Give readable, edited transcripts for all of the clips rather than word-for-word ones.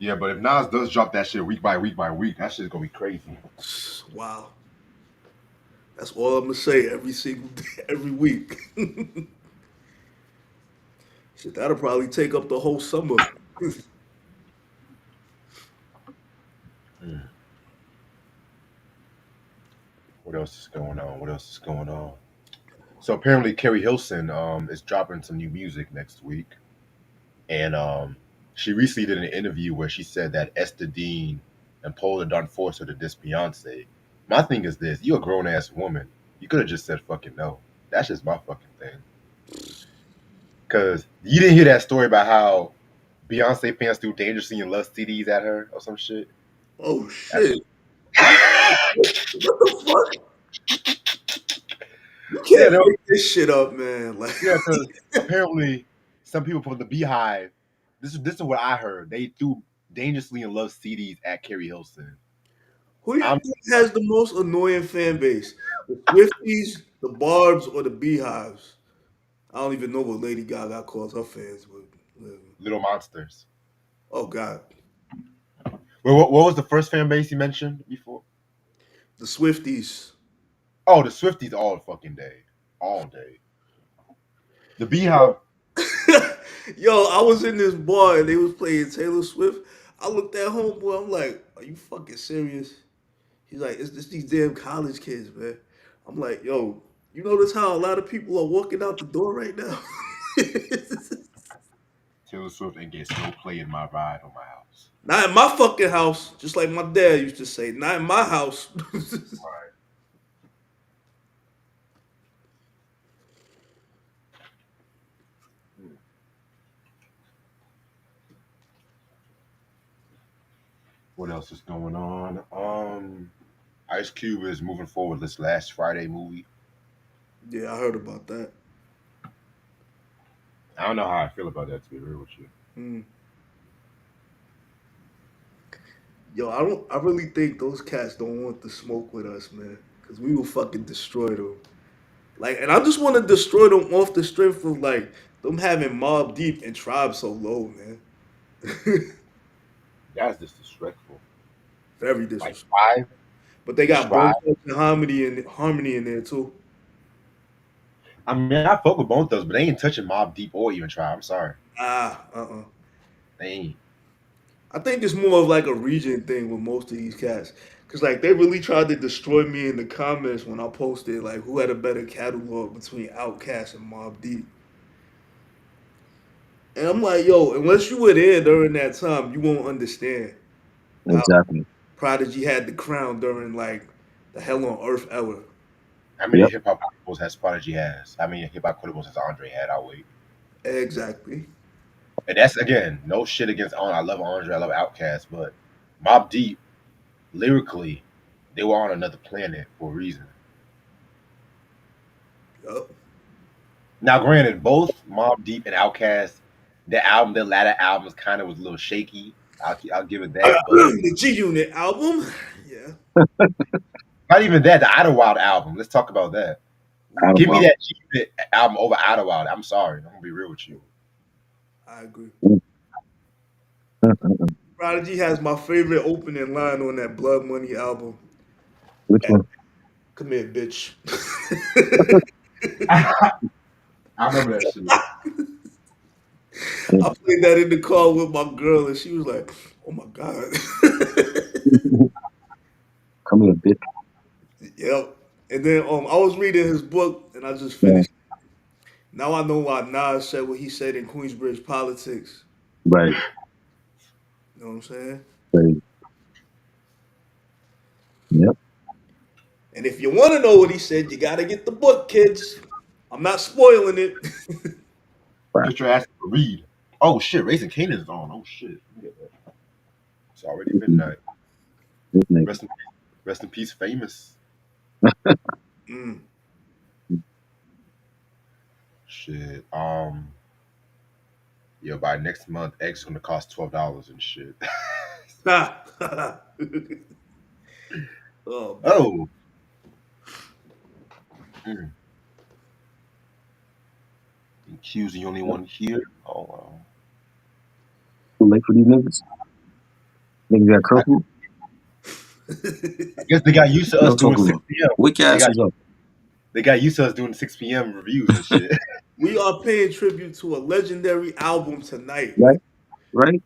Yeah, but if Nas does drop that shit week by week by week, that shit's gonna be crazy. Wow, that's all I'm gonna say every single day, every week. Shit, that'll probably take up the whole summer. Mm. What else is going on? What else is going on? So apparently, Carrie Hilson is dropping some new music next week, and she recently did an interview where she said that Esther Dean and Paula done forced her to diss Beyonce. My thing is this: you're a grown ass woman. You could have just said fucking no. That's just my fucking thing. Cause you didn't hear that story about how Beyonce fans threw dangerously in love CDs at her or some shit. Oh That's shit! I what the fuck? You yeah, can't make this shit up, man. Like, yeah. Because apparently, some people from the Beehive. This is what I heard. They threw dangerously in love CDs at Carrie Hilson. who do you I'm think has the most annoying fan base? The Swifties, the Barbs, or the Beehives? I don't even know what Lady Gaga calls her fans, but Little Monsters. oh god, Well, what was the first fan base you mentioned before? the Swifties. Oh, the Swifties all fucking day, all day. The Beehive. Yo, I was in this bar and they was playing Taylor Swift. I looked at homeboy. I'm like, "Are you fucking serious?" He's like, "It's just these damn college kids, man." I'm like, "Yo, you notice how a lot of people are walking out the door right now?" Taylor Swift and gets no play in my ride on my house. Not in my fucking house, just like my dad used to say. Not in my house. Right. Hmm. What else is going on? Ice Cube is moving forward this last Friday movie. Yeah, I heard about that. I don't know how I feel about that, to be real with you. Mm. Yo, I don't. I really think those cats don't want to smoke with us, man, because we will fucking destroy them. Like, and I just want to destroy them off the strength of like them having Mob Deep and Tribe so low, man. That's disrespectful. Very Like disrespectful. five But they and got Strive. Bone Thugs and Harmony in there too. I mean, I fuck with both those, but they ain't touching Mob Deep or even Try. I'm sorry, Uh. they ain't. I think it's more of like a region thing with most of these cats. Cause like they really tried to destroy me in the comments when I posted like who had a better catalog between Outkast and Mob Deep. And I'm like, yo, unless you were there during that time, you won't understand how Exactly. Prodigy had the crown during like the Hell on Earth era. How many Yep. hip hop quotables has Prodigy has? How many hip hop quotables has Andre had? I'll wait. Exactly. And that's again, no shit against On. I love Andre, I love Outkast, but Mob Deep, lyrically, they were on another planet for a reason. Yup. Now, granted, both Mob Deep and Outkast, their latter albums kind of was a little shaky. I'll give it that, but The G Unit album. Yeah. not even that. The Idlewild album. Let's talk about that. Out Ooh, of Give me bounds. that G album over Idlewild. I'm sorry. I'm gonna be real with you. I agree. Mm, mm. Prodigy has my favorite opening line on that Blood Money album. Which one? Come here, bitch. I remember that shit. I played that in the car with my girl, and she was like, "Oh my god." Come here, bitch. Yep. And then I was reading his book, and I just Yeah. finished. Now I know why Nas said what he said in Queensbridge politics. Right. You know what I'm saying? Right. Yep. And if you want to know what he said, you got to get the book, kids. I'm not spoiling it. Right. Get your ass to read. Oh shit, Raising Canaan is on. Oh shit. It's already midnight. This nigga. Rest in, rest in peace, famous. Mm. Shit. Yeah, by next month, eggs gonna cost $12 and shit. Oh man. Oh. Mm. Q's the only one here. Oh wow. Too late for these niggas. Niggas got I curfew? guess they got used to What us y'all doing talking 6 about? p.m. Wake your They got asses up, they got used to us doing 6 p.m. reviews and shit. We are paying tribute to a legendary album tonight, man. right? Right?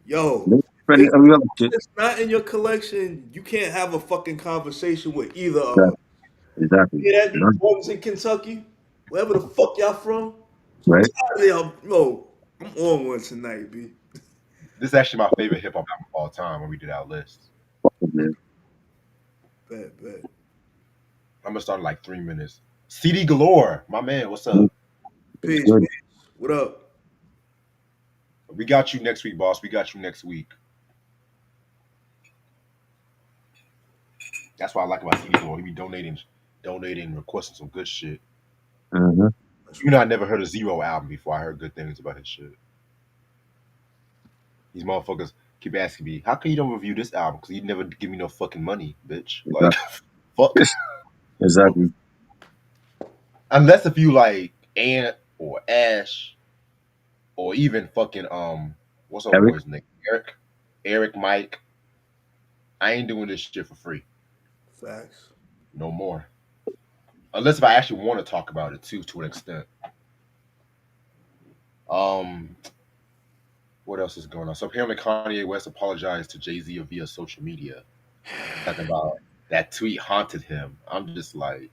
Yo, They if spreading every other shit. it's not in your collection, you can't have a fucking conversation with either of us. Exactly. Exactly. Hear that, You you know? boys in Kentucky? Wherever the fuck y'all from? I'm Right? tired of y'all. Yo, I'm on one tonight, B. This is actually my favorite hip hop album of all time when we did our list. Fuck them, man. Bet, bet. I'm gonna start in like 3 minutes. CD Galore, my man, what's Mm, up? it's Peace, good. peace. What up? We got you next week, boss. We got you next week. That's what I like about CD Galore. He be donating, requesting some good shit. Mm-hmm. That's Even though what's I never heard a Zero album before, I heard good things about his shit. These motherfuckers keep asking me, how come you don't review this album? Because you never give me no fucking money, bitch. Like, Exactly. fuck. Exactly. Unless if you like Ant or Ash or even fucking what's old Eric? boy's name? Eric, Mike. I ain't doing this shit for free. facts. No more. Unless if I actually want to talk about it too, to an extent. Um, what else is going on? So apparently Kanye West apologized to Jay-Z via social media, talking about that tweet haunted him. I'm just like,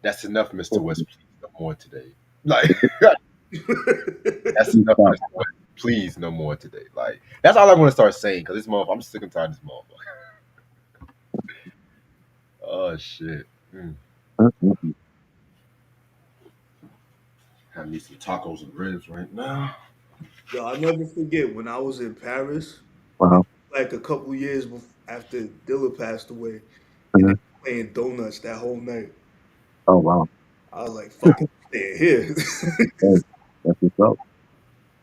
that's enough, Mr. West. Please no more today. Like, that's enough, Stop. Mr. West. Please no more today. Like, that's all I want to start saying because this motherfucker, I'm sick and tired of this motherfucker. Oh shit. Mm. Mm-mm. I need some tacos and ribs right now. Yo, I'll never forget when I was in Paris, Uh-huh. like a couple years after Dilla passed away, and they Mhm. were playing donuts that whole night. Oh, wow. I was like, fucking stay here. Hey, that's what's up.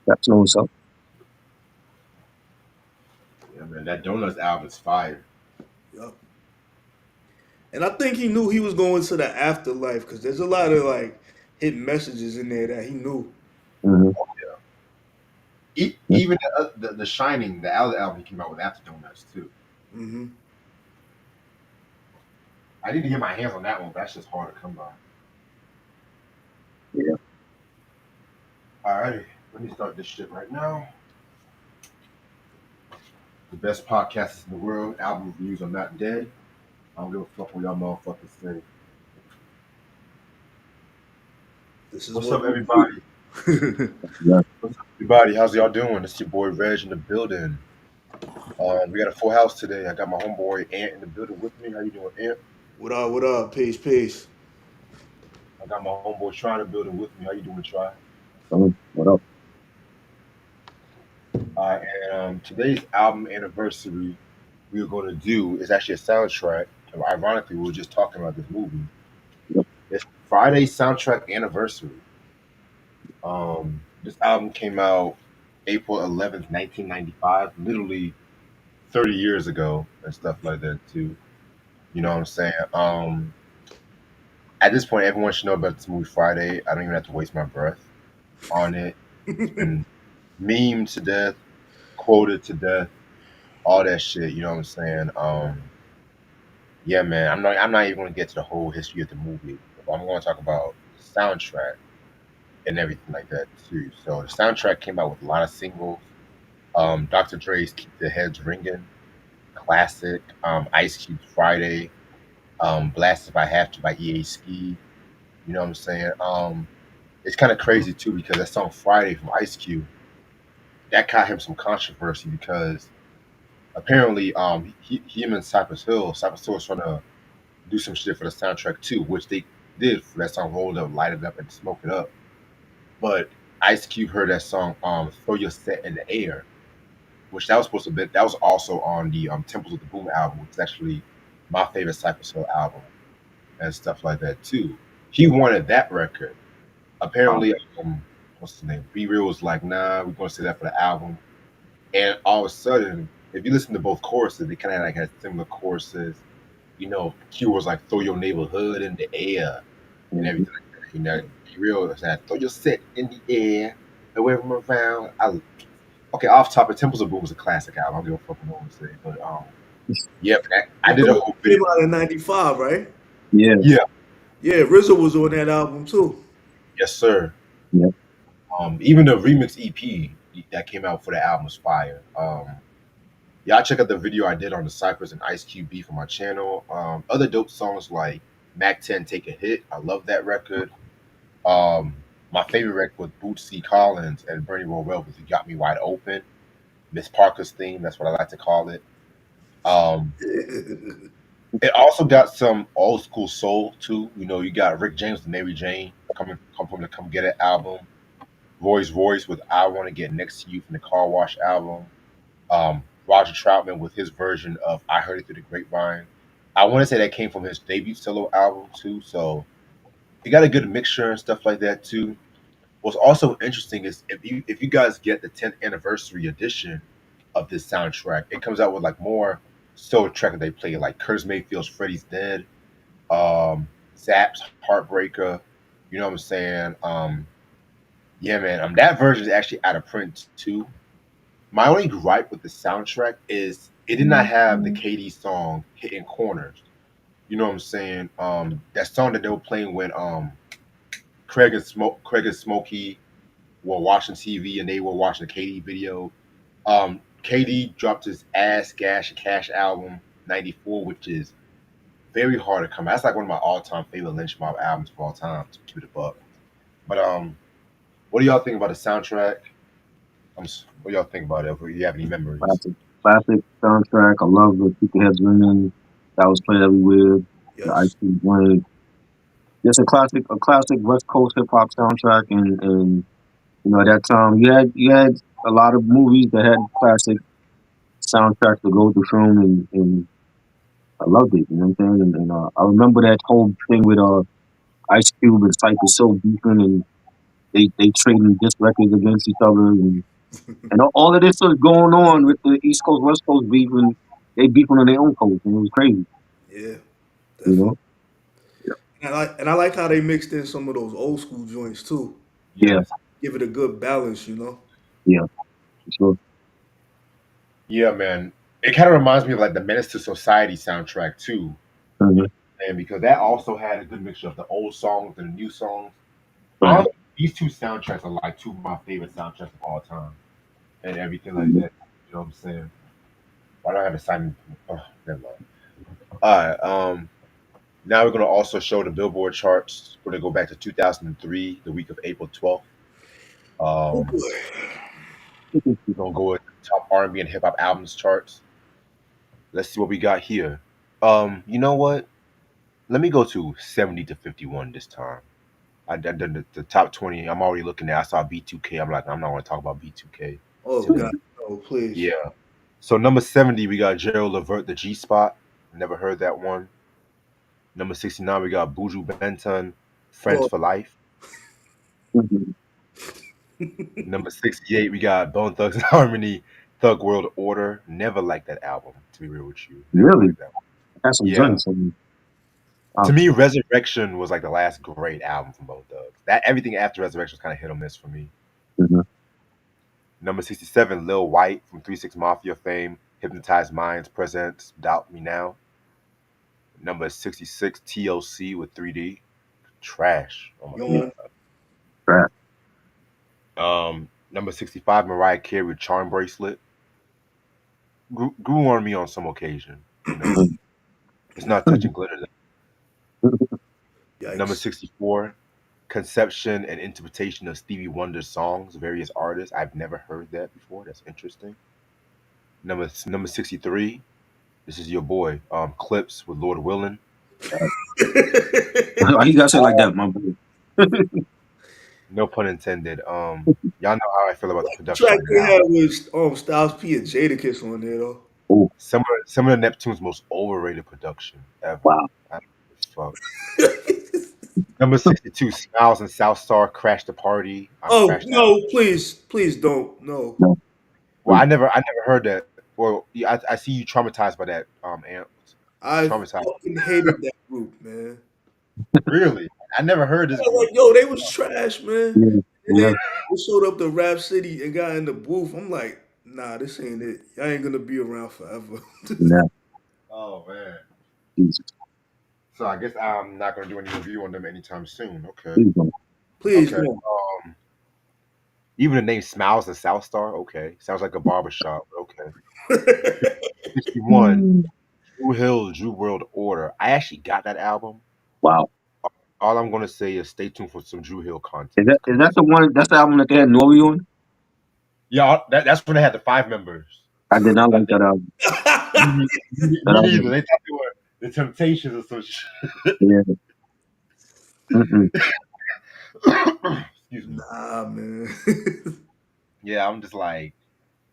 That's what's up. Yeah, man, that Donuts album is fire. Yup. And I think he knew he was going to the afterlife because there's a lot of like hidden messages in there that he knew. Mm-hmm. Even the Shining, the album he came out with after Donuts too. Hmm. I need to get my hands on that one, but that's just hard to come by. Yeah. Alrighty, let me start this shit right now. The best podcasts in the world, album reviews are not dead. I don't give a fuck what y'all motherfuckers say. This is What's what up, we do. everybody? Yeah. What's up, everybody? How's y'all doing? It's your boy Reg in the building. We got a full house today. I got my homeboy Ant in the building with me. How you doing, Ant? What up? What up? Peace, peace. I got my homeboy Try in the building with me. How you doing, Try? What up? And today's album anniversary we were going to do is actually a soundtrack. And ironically, we were just talking about this movie. Yep. It's Friday's soundtrack anniversary. This album came out April 11th, 1995, literally 30 years ago, and stuff like that too. You know what I'm saying? At this point, everyone should know about this movie Friday. I don't even have to waste my breath on it. It's been memed to death, quoted to death, all that shit. You know what I'm saying? Yeah, man. I'm not even going to get to the whole history of the movie. But I'm going to talk about the soundtrack and everything like that too. So the soundtrack came out with a lot of singles. Dr. Dre's "Keep the Heads Ringing," classic. Ice Cube's "Friday," "Blast If I Have to" by EA Ski. You know what I'm saying? It's kind of crazy too because that song "Friday" from Ice Cube that caught him some controversy because apparently him and Cypress Hill was trying to do some shit for the soundtrack too, which they did for that song "Roll It Up, Light It Up, and Smoke It Up." But Ice Cube heard that song "Throw Your Set in the Air," which that was supposed to be that was also on the Temples of the Boom album, which is actually my favorite Cypress Hill album and stuff like that too. He wanted that record. Wow. Apparently, what's his name? B Real was like, "Nah, we're gonna say that for the album." And all of a sudden, if you listen to both choruses, they kind of like had similar choruses. You know, Q was like, "Throw your neighborhood in the air" and Mm-hmm. everything like that. You know, B Real said, "Throw your set in the air, and wave them around." Okay, off topic, Temples of Boom was a classic album. I don't give a fuck what no one say, but yeah, man, I You did know a it whole came video. out in '95, right? Yeah, Yeah, Yeah, RZA was on that album too. yes, sir. yeah. Even the remix EP that came out for the album was fire. Y'all check out the video I did on the Cypress and Ice Cube beef on my channel. Other dope songs like Mac 10 Take a Hit. I love that record. Um, my favorite record was Bootsy Collins and Bernie Worrell was He Got Me Wide Open. Miss Parker's theme, that's what I like to call it. Um, it also got some old school soul too. You know, you got Rick James and Mary Jane come from the Come Get It album. Roy's Royce with I Want to Get Next to You from the Car Wash album. Roger Troutman with his version of I Heard It Through the Grapevine. I want to say that came from his debut solo album too. So you got a good mixture and stuff like that too. What's also interesting is if you guys get the 10th anniversary edition of this soundtrack, it comes out with like more soul track that they play, like Curtis Mayfield's "Freddie's Dead," Zapp's "Heartbreaker." You know what I'm saying? Yeah, man. That version is actually out of print too. My only gripe with the soundtrack is it did not have the KD song "Hitting Corners." You know what I'm saying? That song that they were playing when Craig and Smokey were watching TV and they were watching the KD video. KD dropped his Ass Gash Cash album '94, which is very hard to come out. That's like one of my all-time favorite Lynch Mob albums of all time, to keep it a buck. But what do y'all think about the soundtrack? What do y'all think about it? If you have any memories? Classic, classic soundtrack. I love the Keep the Heads Ringing. That was played everywhere. The Ice Yes. Cream Joint. Just a classic West Coast hip hop soundtrack, and you know at that time you had a lot of movies that had classic soundtracks to go through film, and I loved it. You know what I'm saying? And I remember that whole thing with Ice Cube and Cypress Hill beefing, and they trading disc records against each other, and all of this was going on with the East Coast West Coast beefing. They beefing on their own coast, and it was crazy. Yeah, You know? definitely. And I like how they mixed in some of those old school joints too. Yeah, Yes. Give it a good balance, you know. yeah, for sure. Yeah, man. It kind of reminds me of like the Menace to Society soundtrack too. You know Mhm. what I'm saying? Because that also had a good mixture of the old songs and the new songs. Right. Honestly, these two soundtracks are like two of my favorite soundtracks of all time, and everything like Mhm. that. You know what I'm saying? Why do I have a Simon? Oh, never mind. All right. Now we're gonna also show the Billboard charts. We're gonna go back to 2003, the week of April 12th. Oh Um, boy. we're gonna go with the top R&B and hip hop albums charts. Let's see what we got here. You know what? Let me go to 70 to 51 this time. I done the top 20. I'm already looking at. I saw B2K. I'm like, I'm not going to talk about B2K Oh today. God. Oh please. Yeah. So number 70, we got Gerald Levert, the G Spot. Never heard that one. Number 69, we got Buju Benton, Friends Oh. for Life. Mhm. Number 68, we got Bone Thugs and Harmony, Thug World Order. Never liked that album, to be real with you. Never Really? liked that one. Had some Yeah. joints. To Wow. me, Resurrection was like the last great album from Bone Thugs. That everything after Resurrection was kind of hit or miss for me. Mhm. Number 67, Lil White from 3 6 Mafia fame. Hypnotized Minds presents Doubt Me Now. Number 66, TLC with 3D. Trash. Oh my Yeah. Yawn. Crap. Number 65, Mariah Carey with Charm Bracelet. Grew on me on some occasion, you know. Mhm. It's not touching glitter. Number Yikes. 64, Conception and Interpretation of Stevie Wonder's songs, various artists. I've never heard that before. That's interesting. Number 63, this is your boy, Clips with Lord Willin. Why you gotta say it like that, my boy? No pun intended. Y'all know how I feel about the production Track on that they had album. was Styles P and Jadakiss on there though. Oh, Some of the Neptune's most overrated production ever. wow. I don't give a fuck. Number 62, Smiles and South Star Crash the Party. I'm Oh Crash that. no, please, please don't. No. No. Well, I never heard that. Well, yeah, I see you traumatized by that. Ant. I Traumatized. fucking hated that group, man. Really? I never heard this I was group. like, yo, they was trash, man. Yeah. And Yeah, they showed up to Rap City and got in the booth. I'm like, nah, this ain't it. Y'all ain't gonna be around forever. yeah, Oh man. Jesus, So I guess I'm not gonna do any review on them anytime soon. Okay. please don't. Please Okay. don't. Even the name Smiles and South Star. Okay. Sounds like a barbershop. Okay. 61. Mm. Drew Hill, Drew World Order. I actually got that album. Wow, All I'm gonna say is stay tuned for some Drew Hill is content. It's that is coming that soon. the one? That's the album that they had Nori on. Yeah, that's when they had the five members. I did not I like think that album. That me neither. album, They thought they were the Temptations or some shit. yeah. Mm-mm. Excuse me. Nah, man. Yeah, I'm just like,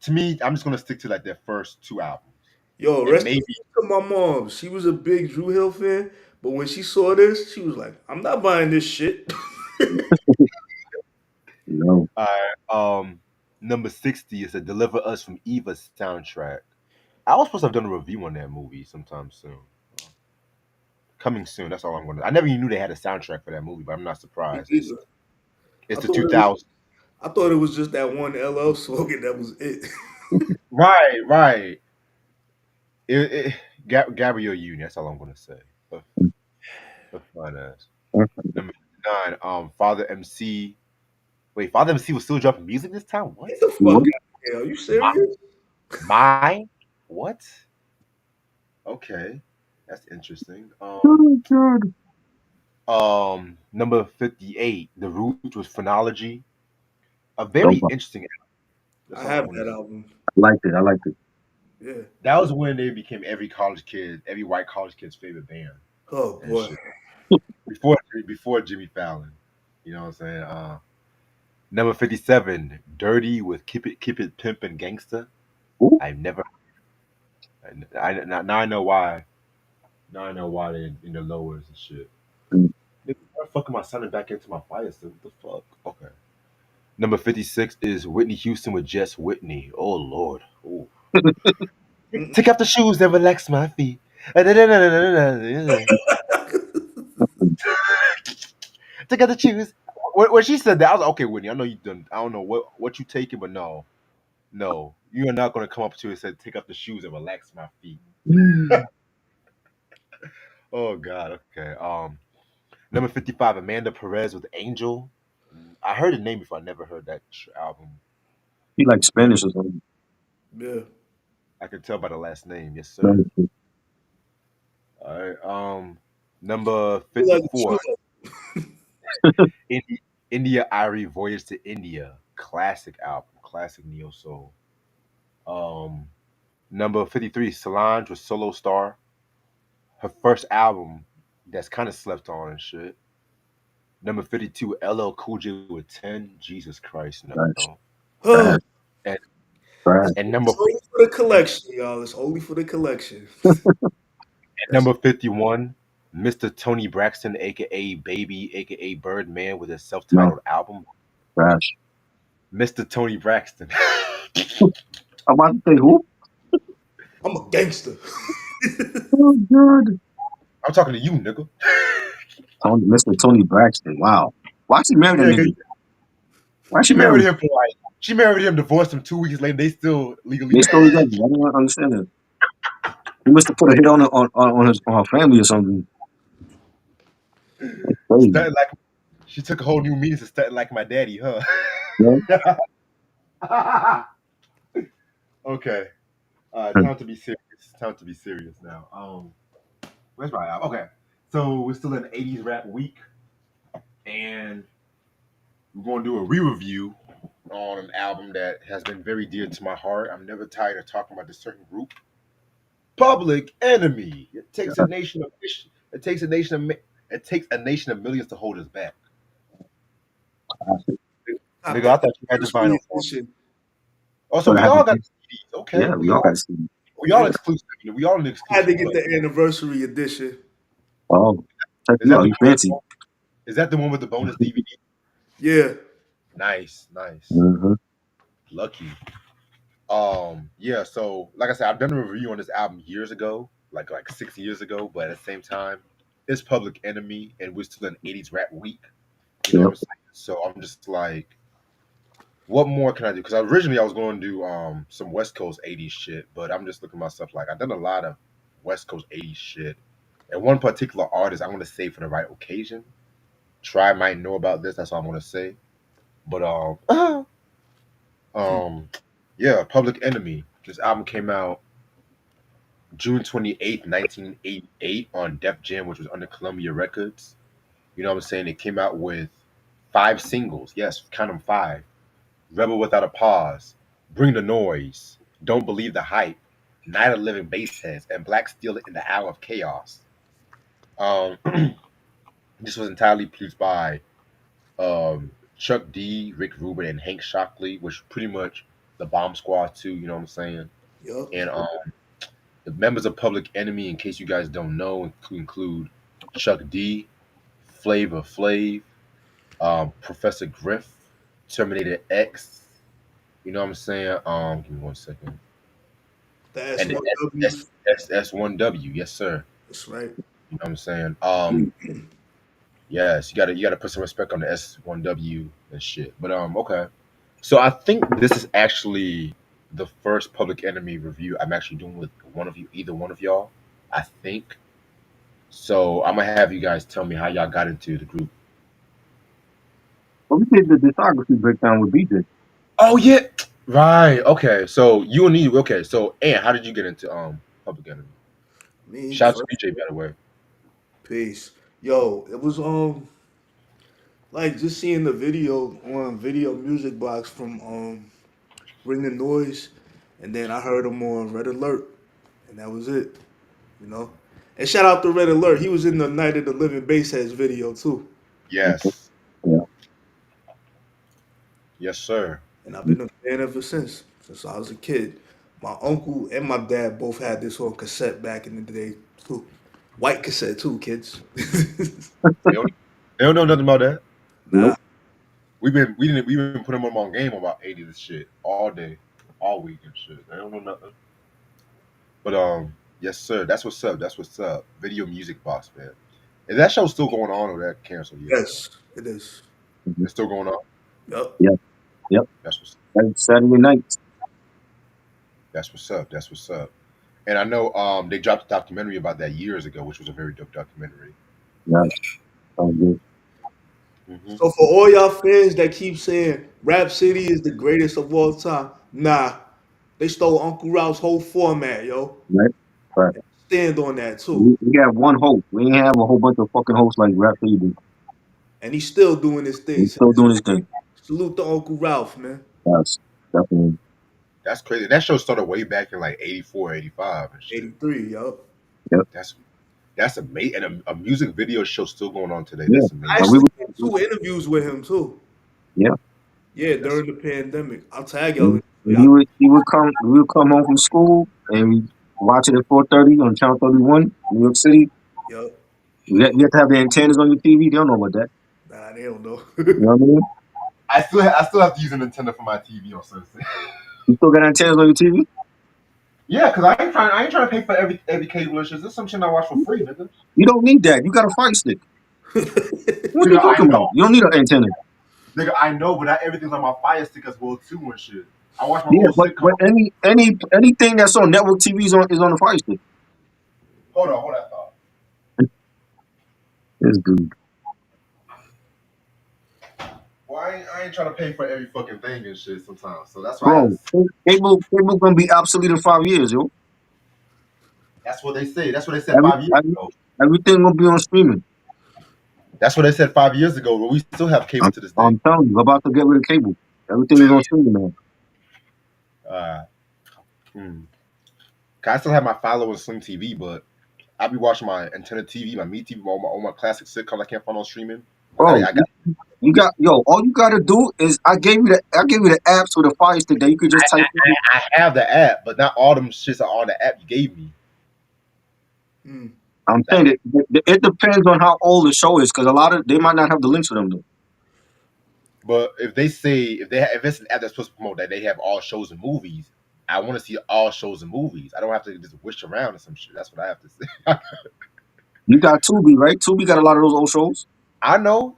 to me, I'm just gonna stick to like their first two albums, Yo, and rest in maybe peace to my mom. She was a big Drew Hill fan, but when she saw this, she was like, I'm not buying this shit. No, number 60 is a Deliver Us from Eva soundtrack. I was supposed to have done a review on that movie sometime soon. Coming soon. That's all I'm gonna. I never even knew they had a soundtrack for that movie, but I'm not Me surprised. It's neither. I it's the thought it was 2000s. I thought it was just that one LL song and that was it. Right, right. It Gabrielle Union. That's all I'm gonna say. A, a fine ass. Number 9. Father MC. Wait, Father MC was still dropping music this time. What? Get the fuck out of here. Are you My, serious? my what? Okay, that's interesting. oh God, Number 58. The Roots was Phonology. A very dope. interesting. That's I all I'm have gonna that say. album. I liked it. I liked it. Yeah. That was when they became every white college kid's favorite band Oh and boy. shit. Before Jimmy Fallon, you know what I'm saying? Number 57, Dirty with Keep It Pimp and Gangsta. Ooh, I've never. Now I know why. Now I know why they in the lowers and shit. mm, Nigga, why the fuck am I signing back into my fire still? What the fuck? Okay. Number 56 is Whitney Houston with Just Whitney. Oh Lord. Ooh. Mm-mm. Take off the shoes and relax my feet. Take out the shoes. When she said that, I was like, okay, Whitney, I know you done. I don't know what you taking, but no, no, you are not gonna come up to her and say, take off the shoes and relax my feet. mm. Oh God. Okay. Number 55, Amanda Perez with Angel. I heard the name before. I never heard that album. He like Never. Spanish or something. Yeah. I can tell by the last name. Yes, sir. Spanish. All right. Number Feel like a 54, chill. India Irie Voyage to India. Classic album. Classic neo soul. Um, Number 53, Solange with Solo Star. Her first album that's kind of slept on and shit. Number 52, LL Cool J with 10. Jesus Christ, no. Trash, Huh. trash, And trash. and It's only for the collection, y'all. It's only for the collection. That's number 51, Mr. Tony Braxton, aka Baby, aka Birdman, with his No, self-titled album. trash. Mr. Tony Braxton. I'm about to say who? I'm a gangster. Oh God, I'm talking to you, nigga. Mr. Tony Braxton. Wow. Why she married a Yeah, 'cause nigga? Why she she married married him? him for like she married him, divorced him 2 weeks later. They still legally They married. still together. I don't understand that. He must have put a hit on her family or something. Crazy. Stunting like she took a whole new meaning to stunting like my daddy, huh? Yeah. Okay. Time to be serious. Time to be serious now. Where's my album? Okay. So we're still in 80s rap week, and we're gonna do a re-review on an album that has been very dear to my heart. I'm never tired of talking about this certain group. Public Enemy. It takes a nation of it takes a nation of it takes a nation of millions to hold us back. Got Nigga, I the thought you had the anniversary vinyl for me. edition. Oh, so So it we happened. all got CDs. Okay, Yeah, we all got to see. we all Yeah. exclusive. We all an I had to exclusive get club. the anniversary edition. Oh, check Is you that out. the You one with fancy. is that the one with the bonus DVD? Yeah. Nice, nice. Mm-hmm. Lucky. Yeah, so like I said, I've done a review on this album years ago, like 6 years ago, but at the same time, it's Public Enemy and we're still in 80s rap week. You know what Yep. I'm saying? So I'm just like what more can I do? Because originally I was going to do some West Coast '80s shit, but I'm just looking at myself like I've done a lot of West Coast '80s shit, and one particular artist I want to say for the right occasion. Try might know about this. That's all I'm gonna say. But um, yeah, Public Enemy. This album came out June 28th, 1988 on Def Jam, which was under Columbia Records. You know what I'm saying? It came out with five singles. Yes, count them five. Rebel Without a Pause, Bring the Noise, Don't Believe the Hype, Night of Living Bassheads, and Black Steel in the Hour of Chaos. Um, this was entirely produced by Chuck D, Rick Rubin, and Hank Shockley, which pretty much the Bomb Squad too. You know what I'm saying? Yup. And the members of Public Enemy, in case you guys don't know, include Chuck D, Flavor Flav, Professor Griff, Terminator X. You know what I'm saying? Give me 1 second. The And the S1Ws. S1W, yes sir. That's right. You know what I'm saying? Yes, you gotta put some respect on the S1W and shit. But okay. So I think this is actually the first Public Enemy review I'm actually doing with one of you, either one of y'all. I think. So I'm gonna have you guys tell me how y'all got into the group. Well, we did the discography breakdown with BJ. Oh yeah, right. Okay, so you and me. Okay, so Ann, how did you get into Public Enemy? Me Shout out to first. BJ, by the way. Peace. Yo, it was like just seeing the video on Video Music Box from Bring the Noise, and then I heard him on Red Alert, and that was it. You know. And shout out to Red Alert. He was in the Night of the Living Bassheads video too. Yes, Yeah. yes, sir. And I've been a fan ever since I was a kid. My uncle and my dad both had this on cassette back in the day too. White cassette too, kids. They don't, they don't know nothing about that. Nah. Nope. We didn't put them on game about 80 this shit all day, all week and shit. They don't know nothing. But yes sir, that's what's up. That's what's up. Video Music Box, man. Is that show still going on or that canceled yet? Yes, it is. Mhm. It's still going on. Yup. Yep. Yep. That's what's Saturday nights. that's what's up. That's what's up. And I know they dropped a documentary about that years ago, which was a very dope documentary. Yeah. Sounds good. Hmm. So for all y'all fans that keep saying Rap City is the greatest of all time, nah, they stole Uncle Ralph's whole format, yo. Right. Right. Stand on that too. We have one host. We ain't have a whole bunch of fucking hosts like Rap City do. And he's still doing his thing. He's still doing his thing. Salute to Uncle Ralph, man. Yes. Definitely. That's crazy. That show started way back in like 84, 85 and shit. 83, yo. Yep. That's amazing. And a music video show still going on today. Yeah. That's I amazing. And we actually were, did 2 interviews with him too. yeah. Yeah, That's during the pandemic. I'll tag y'all. And he would come home from school and we watch it at 4:30 on Channel 31, New York City. Yo, You have to have the antennas on your TV. They don't know about that. nah, they don't know. You know what I mean? I still have to use a Nintendo for my TV on Sunday. You still got antennas on your TV? Yeah, because I ain't trying to pay for every cable and shit. This is some shit I watch for free, nigga. You don't need that. You got a Fire Stick. What are you Nigga, I talking know. about? You don't need an antenna. Nigga, I know, but not everything's on my Fire Stick as well too and shit. I watch my Yeah, old but sitcom. anything that's on network TV is on the Fire Stick. Hold that thought. This dude. Well, I ain't trying to pay for every fucking thing and shit sometimes. So that's why Bro, cable gonna be obsolete in 5 years, yo. that's what they say. That's what they said Every, 5 years every, ago. everything gonna be on streaming. That's what they said 5 years ago, but we still have cable I'm, to this day. I'm telling you, we're about to get rid of cable. Everything is on streaming now. Uh, hmm. 'Cause I still have my follow and Sling TV, but I'll be watching my antenna TV, my Me TV, all my classic sitcoms I can't find on streaming. Bro, I got all you gotta do is I gave you the apps with a Fire Stick that you could just type in. I have the app, but not all them shits are on the app you gave me. Hmm. I'm That, saying it depends on how old the show is, because a lot of they might not have the links for them though. but if they say if it's an app that's supposed to promote that they have all shows and movies, I want to see all shows and movies. I don't have to just wish around or some shit. That's what I have to say. You got Tubi, right? Tubi got a lot of those old shows. I know,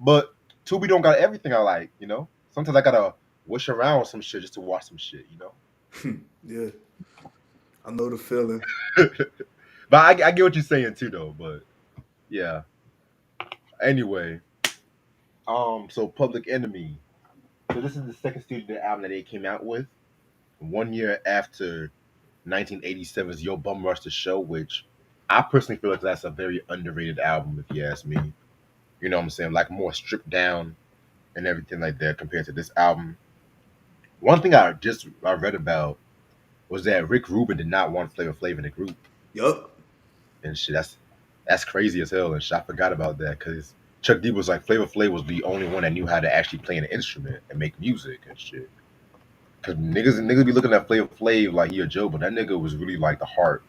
but Tubi don't got everything I like. You know, sometimes I gotta wish around with some shit just to watch some shit, you know. Yeah, I know the feeling. But I get what you're saying too, though. But yeah. Anyway, so Public Enemy. So this is the second studio album that they came out with 1 year after 1987's Yo Bum Rush the Show, which I personally feel like that's a very underrated album, if you ask me. You know what I'm saying? Like more stripped down and everything like that compared to this album. One thing I read about was that Rick Rubin did not want Flavor Flav in the group Yup. and shit. That's crazy as hell, and shit, I forgot about that because Chuck D was like Flavor Flav was the only one that knew how to actually play an instrument and make music and shit. Cause niggas be looking at Flavor Flav like he a joke, but that nigga was really like the heart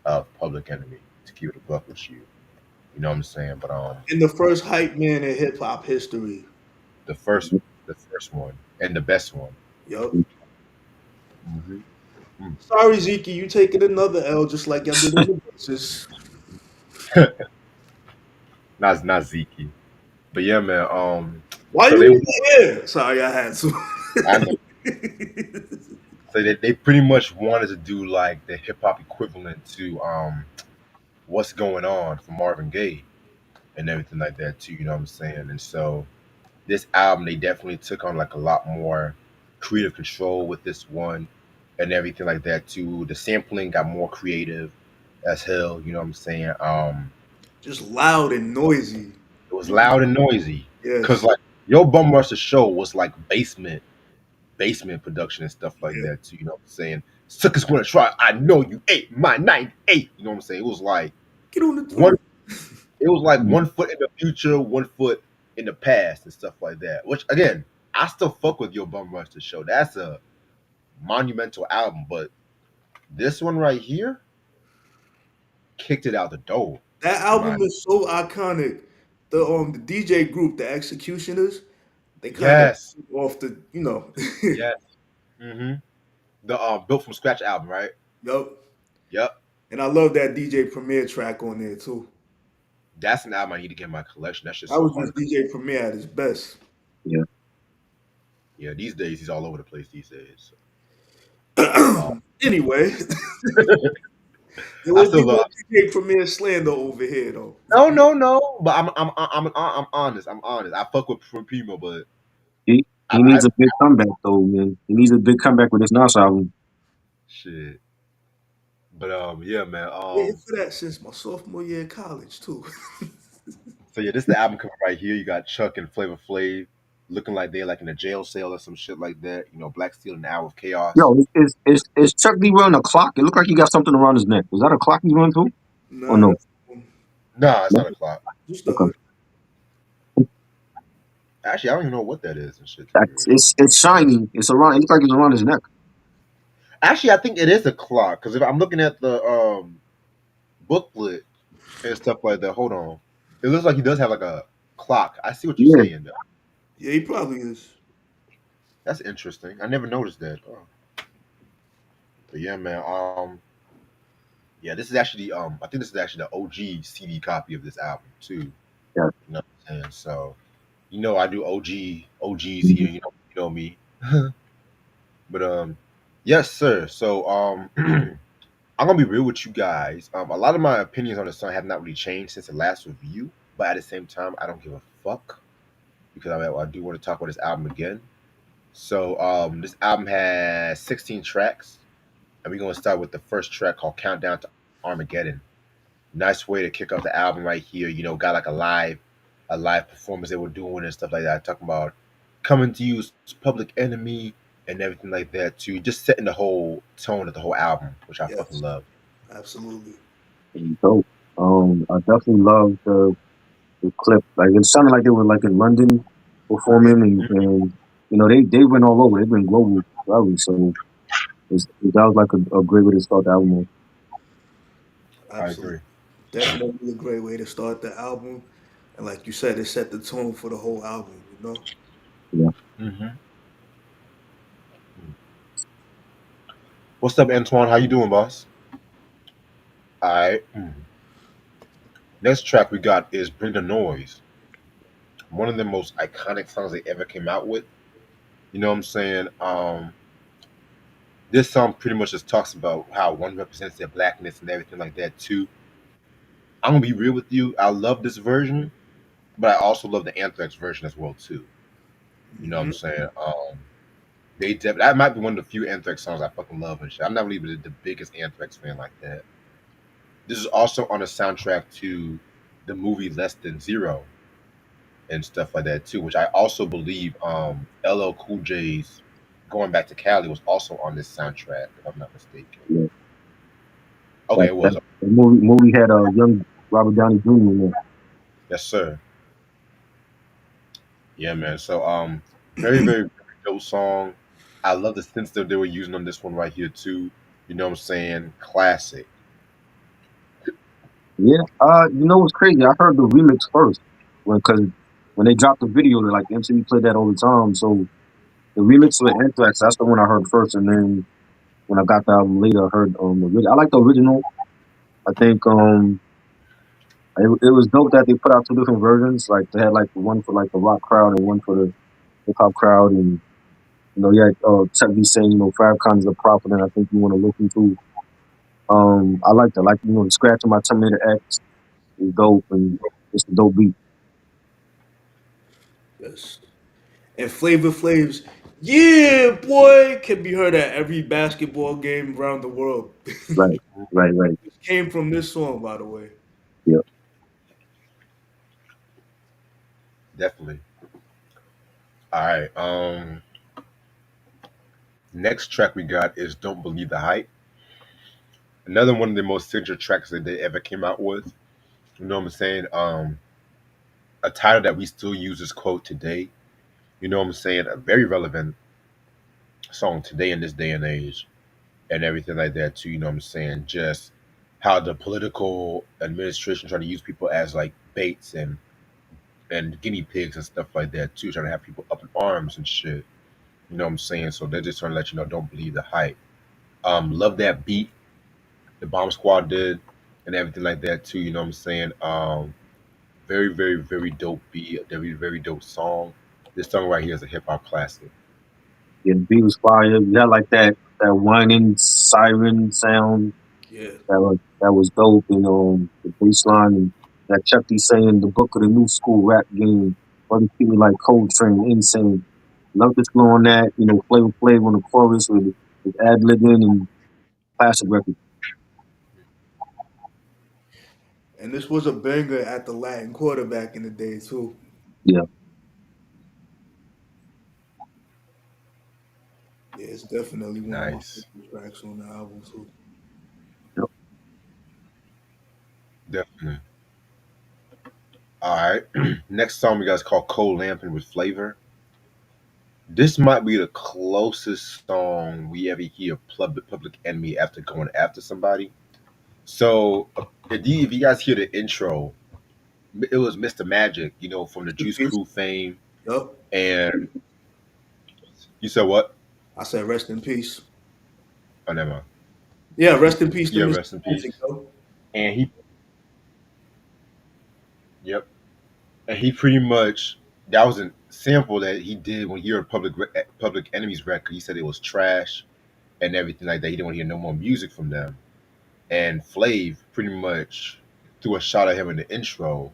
of Public Enemy. To keep it a buck with you, you know what I'm saying? But And the first hype man in hip hop history. the first the first one and the best one. Yup. Hmm. Sorry, Zeke, you taking another L just like y'all did in the verses. Not Zeke, but yeah, man. Why So you they even here? Sorry, I had to. I know. So they pretty much wanted to do like the hip hop equivalent to What's Going On for Marvin Gaye and everything like that too. You know what I'm saying? And so this album they definitely took on like a lot more creative control with this one and everything like that too. The sampling got more creative as hell. You know what I'm saying? Just loud and noisy. It was loud and noisy because Yes. like Yo Bum Rush the Show was like basement production and stuff like Yeah. that too. You know what I'm saying? Suckers wanna try. I know you ate my 98. You know what I'm saying? It was like Get on the one. throne. It was like 1 foot in the future, 1 foot in the past, and stuff like that. Which again, I still fuck with Yo Bum Rush the Show. That's a monumental album, but this one right here kicked it out the door. That In my album is so iconic. The DJ group, the Executioners, they kind of yes, off the, yes, mm-hmm. The Built from Scratch album, right? yup. Yep, And I love that DJ Premier track on there too. that's an album I need to get in my collection. That's just That so was hard. just DJ Premier at his best. Yeah. Yeah, these days he's all over the place these days. But Anyway, there I won't still be no love. DJ Premier slander over here though. No, no, no. But I'm honest. I'm honest. I fuck with Primo, but He I needs a big comeback though, man. He needs a big comeback with this Nas album. shit. But yeah, man. Waiting for that since my sophomore year in college too. So yeah, this is the album cover right here. You got Chuck and Flavor Flav looking like they're like in a jail cell or some shit like that. You know, Black Steel in the Hour of Chaos. Yo, is Chuck D wearing a clock? It looked like he got something around his neck. Was that a clock he's wearing too? Or Nah, no? that's Nah, it's No? not a clock. just the Okay. hood. Actually, I don't even know what that is and shit. To be That's real. it's shiny. It's around. It looks like it's around his neck. Actually, I think it is a clock because if I'm looking at the booklet and stuff like that, hold on, it looks like he does have like a clock. I see what you're Yeah. saying though. Yeah, he probably is. That's interesting. I never noticed that. Oh. But yeah, man. Yeah, this is actually I think this is actually the OG CD copy of this album too. You Yeah. know what I'm saying? So you know I do OGs here. Mhm. You know me. But yes, sir. So I'm gonna be real with you guys. A lot of my opinions on the song have not really changed since the last review, but at the same time, I don't give a fuck because I do want to talk about this album again. So this album has 16 tracks, and we're gonna start with the first track called "Countdown to Armageddon." Nice way to kick off the album right here. You know, got like a live performance they were doing and stuff like that. Talking about coming to use Public Enemy and everything like that too. Just setting the whole tone of the whole album, which I fucking Yes, love. absolutely. And dope. I definitely love the clip. Like it sounded like they were like in London performing, and you know they went all over. They've been global, probably. So that was like a great way to start the album off. I Absolutely. agree. Definitely a great way to start the album. And like you said, it set the tone for the whole album. Yeah. Hmm. What's up, Antoine? How you doing, boss? All right. Next track we got is "Bring the Noise," one of the most iconic songs they ever came out with. You know what I'm saying? This song pretty much just talks about how one represents their blackness and everything like that too. I'm gonna be real with you. I love this version, but I also love the Anthrax version as well too. You know what I'm Hmm. saying? That might be one of the few Anthrax songs I fucking love and shit. I'm not really the biggest Anthrax fan like that. This is also on the soundtrack to the movie Less Than Zero and stuff like that too, which I also believe LL Cool J's Going Back to Cali was also on this soundtrack, if I'm not mistaken. Yeah, Okay, it was. that movie had a young Robert Downey Jr. in there. Yes, sir. Yeah, man. So very dope song. I love the synths that they were using on this one right here too. You know what I'm saying? Classic. Yeah. You know what's crazy? I heard the remix first because when they dropped the video, they like MTV played that all the time. So the remix with Anthrax, that's the one I heard first, and then when I got the album later, I heard I like the original. I think it was dope that they put out two different versions. Like they had like the one for like the rock crowd and one for the hip hop crowd, and yeah, Chuck D saying, Farrakhan is a prophet, and I think you want to listen to. I like that. Like, the scratch on my Terminator X is dope, and it's a dope beat. Yes. And Flavor Flav's "Yeah, boy" can be heard at every basketball game around the world. Right, right, right. This came from this song, by the way. Yeah. Definitely. All right. Next track we got is Don't Believe the Hype. Another one of the most signature tracks that they ever came out with. You know what I'm saying? A title that we still use as quote today. You know what I'm saying? A very relevant song today in this day and age and everything like that too. You know what I'm saying? Just how the political administration trying to use people as like baits and guinea pigs and stuff like that too, trying to have people up in arms and shit. You know what I'm saying? So they're just trying to let you know, don't believe the hype. Love that beat the Bomb Squad did and everything like that too. You know what I'm saying? Very dope beat, very dope song. This song right here is a hip hop classic. Yeah, the beat was fire. You had like that whining siren sound Yeah. that was dope, and the bass line and that Chuck D saying the book of the new school rap game. Other people like Coltrane, insane. Love this flow on that. Flavor Flav on the chorus with ad libbing and classic record. And this was a banger at the Latin Quarter back in the day too. Yeah. Yeah, it's definitely one of my Nice. favorite tracks on the album too. Yep. Definitely. All right. Next song we got is called Cold Lamping with Flavor. This might be the closest song we ever hear Public Enemy after going after somebody. So if you guys hear the intro, it was Mr. Magic, from the Rest in Juice peace. Crew fame. Yup. And you said what? I said rest in peace. Oh, never mind. Yeah, rest in peace to Yeah, Mr. rest in Magic, peace. yo. And yep, and he pretty much that was a sample that he did when he heard Public Enemy's record. He said it was trash and everything like that. He didn't want to hear no more music from them. And Flav pretty much threw a shot at him in the intro.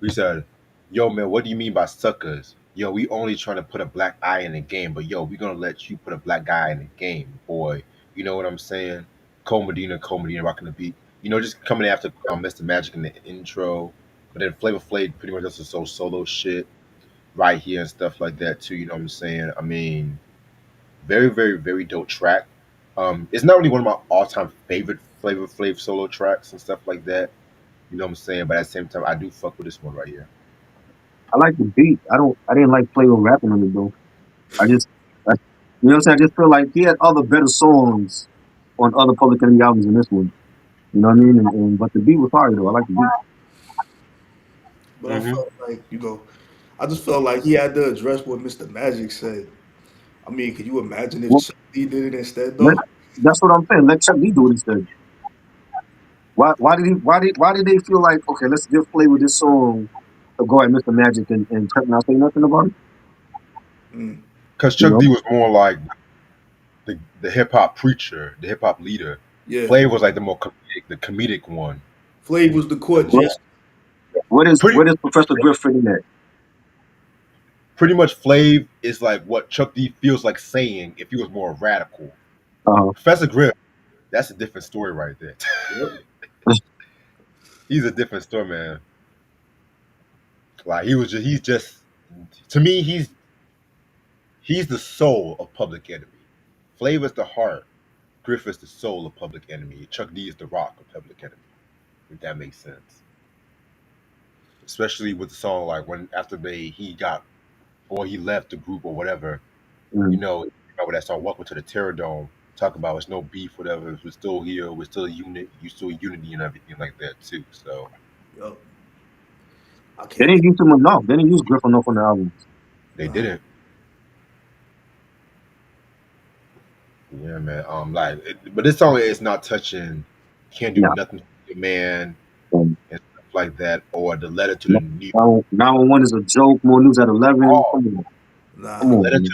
He said, "Yo, man, what do you mean by suckers? Yo, we only trying to put a black eye in the game, but yo, we gonna let you put a black guy in the game, boy. You know what I'm saying? Cole Medina rocking the beat. Just coming after Mr. Magic in the intro, but then Flavor Flav pretty much does some solo shit right here and stuff like that too. You know what I'm saying? I mean, very dope track. It's not really one of my all-time favorite Flavor Flav solo tracks and stuff like that. You know what I'm saying? But at the same time, I do fuck with this one right here. I like the beat. I didn't like Flavor rapping on it though. I just, I, what I'm saying? I just feel like he had other better songs on other Public Enemy albums than this one. You know what I mean? But the beat was fire though. I like the beat. But I Hmm. felt like, I just felt like he had to address what Mr. Magic said. I mean, could you imagine if Well, Chuck D did it instead let, though? that's what I'm saying. Let Chuck D do it instead. Why did they feel like, okay, let's just play with this song to go at Mr. Magic and Chuck not say nothing about it? Mm. because You Chuck know. D was more like the hip hop preacher, the hip hop leader. Yeah. Flav was like the comedic one. Flav was the The court more What jester. pretty what is Professor Griff fitting at? pretty much Flav is like what Chuck D feels like saying if he was more radical. Uh Professor Griff, that's a different story right there. Yep. He's a different story, man. Like he's just to me he's the soul of Public Enemy. Flav is the heart. Griff is the soul of Public Enemy. Chuck D is the rock of Public Enemy. If that makes sense. Especially with the song like when after he got or he left the group or whatever, you mm. know, remember that song "Welcome to the Terror Dome." Talk about it's no beef, whatever. We're still here. We're still a unit. You still unity and everything like that too. So Yep. I They can't didn't think. use him enough. They didn't use Griff enough on the album. they Nah. didn't. Yeah, man. But this song is not touching. Can't do Yeah. nothing for your man Um, and stuff like that, or the letter to the New 911 is a joke. More news at 11. Oh, Come Nah. on, letter man.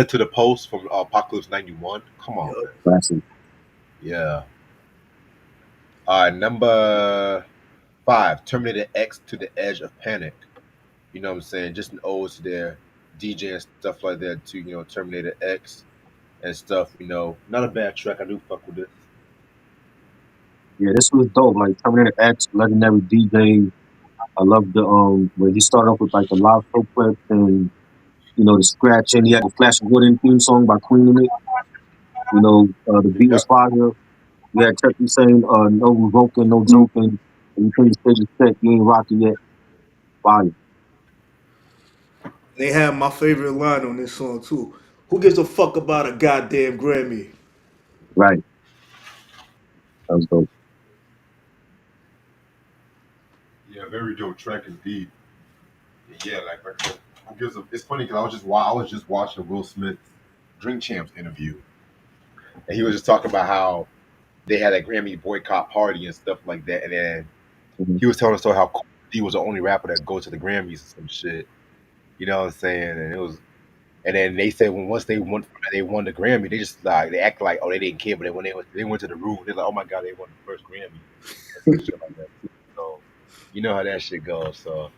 to the Post from Apocalypse '91. Come on, Yep. man. Classic. Yeah. All right, number 5, Terminator X to the Edge of Panic. You know what I'm saying? Just an ode to their DJ and stuff like that too. You know, Terminator X and stuff. You know, not a bad track. I do fuck with it. Yeah, this was dope. Like Terminator X, legendary DJ. I love the where he started off with like the live show clips and the scratch, and he had the Flash Gordon theme song by Queen in it. The beat was Yep. fire. You had Chucky saying, "No revoking, no joking." And you think the stage is set, you ain't rocking yet. Fire, They have my favorite line on this song too. Who gives a fuck about a goddamn Grammy? right? That was dope. Yeah, very dope track indeed. Yeah, like I said, who gives a, it's funny because I was just watching Will Smith's Drink Champs interview, and he was just talking about how they had a Grammy boycott party and stuff like that, and then Hmm. he was telling us how he was the only rapper that go to the Grammys and some shit. You know what I'm saying? And it was, and then they said when once they won the Grammy, they just like they act like oh they didn't care, but then when they went to the room, they're like oh my god they won the first Grammy and some shit like that. Too. So you know how that shit goes. So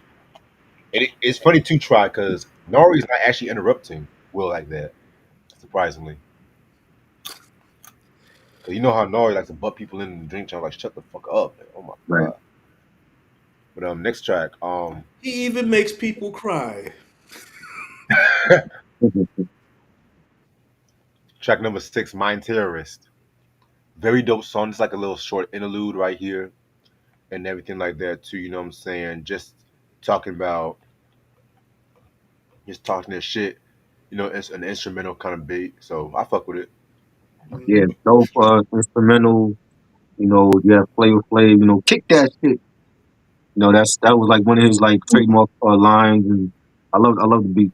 it's funny to try because Nori's not actually interrupting Will like that, surprisingly. Because you know how Nori likes to butt people in the drink champ, like shut the fuck up. Man. Oh my Right. god. But next track, He even makes people cry. track number 6, Mind Terrorist. Very dope song. It's like a little short interlude right here and everything like that too. You know what I'm saying? Talking about just talking that shit. You know, it's an instrumental kind of beat. So I fuck with it. Yeah, Hmm. dope instrumental. Flavor Flav. Kick that shit. That was like one of his like trademark lines, and I love the beat.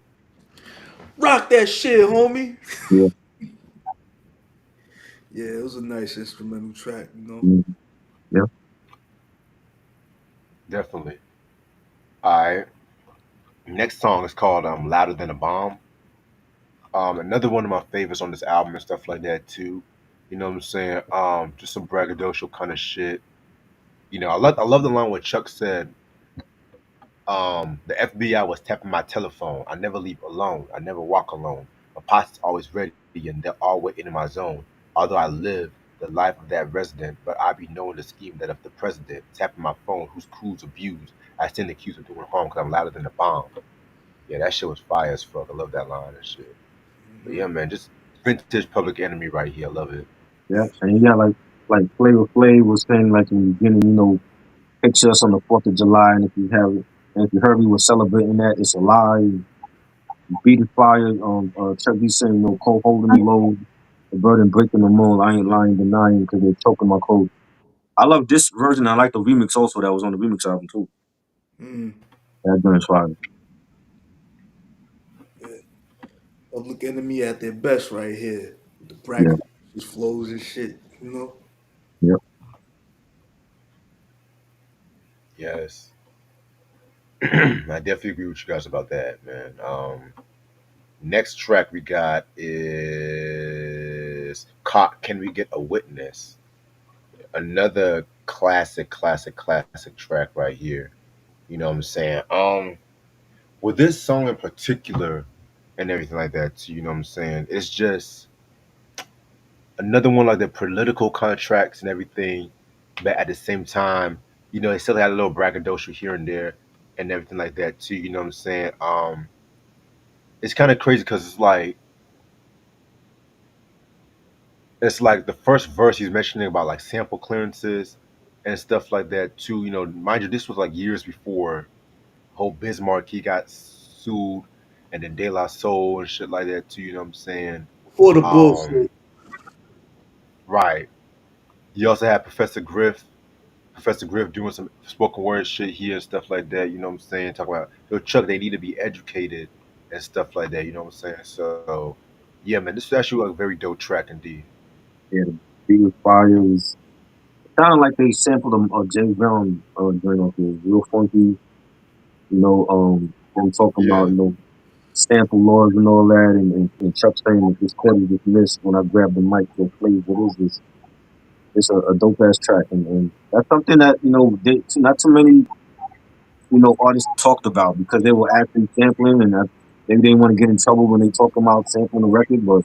Rock that shit, homie. Yeah, Yeah, it was a nice instrumental track, you know. mhm, yeah, Definitely. All right. Next song is called Louder Than a Bomb. Another one of my favorites on this album and stuff like that too. You know what I'm saying? Just some braggadocio kind of shit. You know, I love the line where Chuck said, the FBI was tapping my telephone. I never leave alone. I never walk alone. My posse's always ready and they're all waiting in my zone. Although I live the life of that resident, but I be knowing the scheme that if the president tapping my phone, whose crews abused, I stand accused of doing harm because I'm louder than a bomb. Yeah, that shit was fire as fuck. I love that line and shit. But Hmm. yeah, man, just vintage Public Enemy right here. I love it. yeah. And you got like Flavor Flav was saying like in the beginning, picture us on the 4th of July, and if you heard me was celebrating that, it's a lie. Beat is fire. Chuck D saying, cold holding the load, the burden breaking the mold. I ain't lying, denying because they're choking my code. I love this version. I like the remix also that was on the remix album too. Hmm. That joint's fire. Yeah. Public Enemy at their best right here. With the Yeah, braggadocious flows and shit, you know. yeah. Yes. I definitely agree with you guys about that, man. Next track we got is Caught Can We Get a Witness? Another classic track right here. You know what I'm saying? With this song in particular and everything like that, too, you know what I'm saying? It's just another one like the political contracts and everything, but at the same time, it still had a little braggadocio here and there and everything like that too. You know what I'm saying? It's kind of crazy because it's like the first verse he's mentioning about like sample clearances and stuff like that too. Mind you, this was like years before whole Bismarck he got sued, and then De La Soul and shit like that too. You know what I'm saying? For the Um, bullshit. right. You also had Professor Griff doing some spoken word shit here and stuff like that. You know what I'm saying? Talking about Chuck, they need to be educated and stuff like that. You know what I'm saying? So yeah, man, this is actually like a very dope track indeed. Yeah, the beat was fire. It was kind of like they sampled a James Brown joint off there. Real funky, them talking Yeah, about, sample laws and all that, and Chuck saying that this credit is missed when I grab the mic to play what is this? It's a dope ass track, and that's something that not too many artists talked about because they were actually sampling, and maybe they didn't want to get in trouble when they talk about sampling the record, but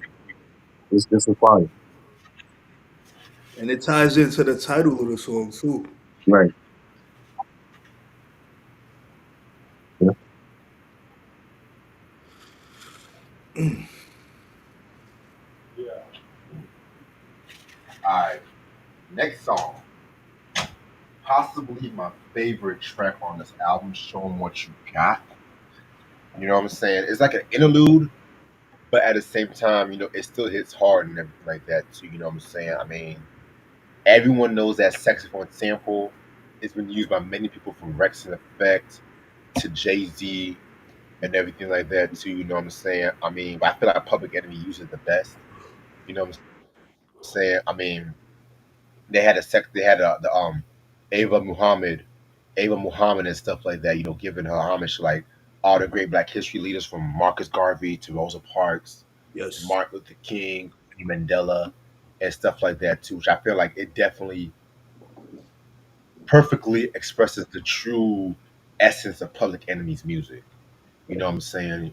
it's a fire, And it ties into the title of the song too. right? Yeah, all right. Next song, possibly my favorite track on this album, "Show 'Em What You Got." You know what I'm saying? It's like an interlude, but at the same time, it still hits hard and everything like that too. You know what I'm saying? I mean, everyone knows that saxophone sample. It's been used by many people from Rex and Effect to Jay Z and everything like that too. You know what I'm saying? I mean, I feel like Public Enemy uses the best. You know what I'm saying? I mean, they had Ava Muhammad, Ava Muhammad and stuff like that. Giving her homage to like all the great Black history leaders from Marcus Garvey to Rosa Parks, Yes. Martin Luther King, Mandela, and stuff like that too. Which I feel like it definitely perfectly expresses the true essence of Public Enemy's music. You know what I'm saying?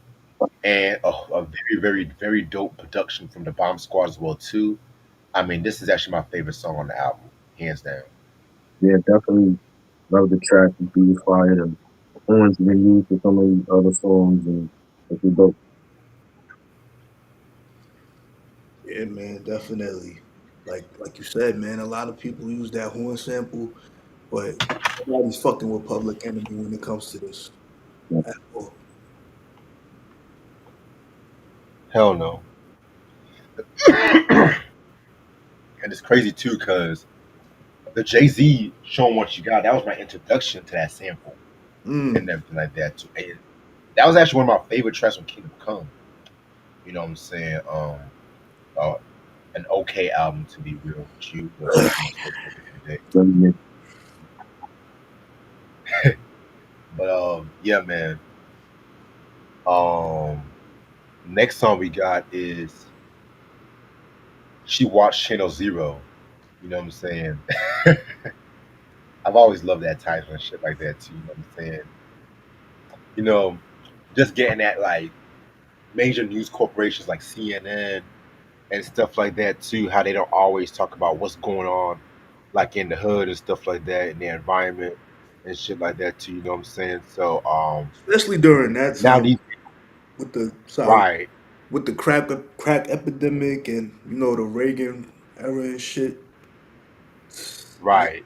And a very dope production from the Bomb Squad as well too. I mean, this is actually my favorite song on the album, hands down. yeah, definitely love the track. The beat is fire. The horns have been used for some of the other songs, and it's dope. Yeah, man, definitely. Like you said, man, a lot of people use that horn sample, but nobody's fucking with Public Enemy when it comes to this Yeah, at all. Hell no. And it's crazy too, because the Jay Z "Showing What You Got" that was my introduction to that sample Mm. and everything like that too. And that was actually one of my favorite tracks on Kingdom Come. You know what I'm saying? Uh, an okay album to be real with you, but still dope at the end of the day. really good. But yeah, man. Um, next song we got is "She Watched Channel Zero." You know what I'm saying? I've always loved that title and shit like that too. You know what I'm saying? You know, just getting at like major news corporations like CNN and stuff like that too. How they don't always talk about what's going on, like in the hood and stuff like that, in their environment and shit like that too. You know what I'm saying? So Especially during that now time these with the sorry right, with the crack epidemic and the Reagan era and shit. Man, right,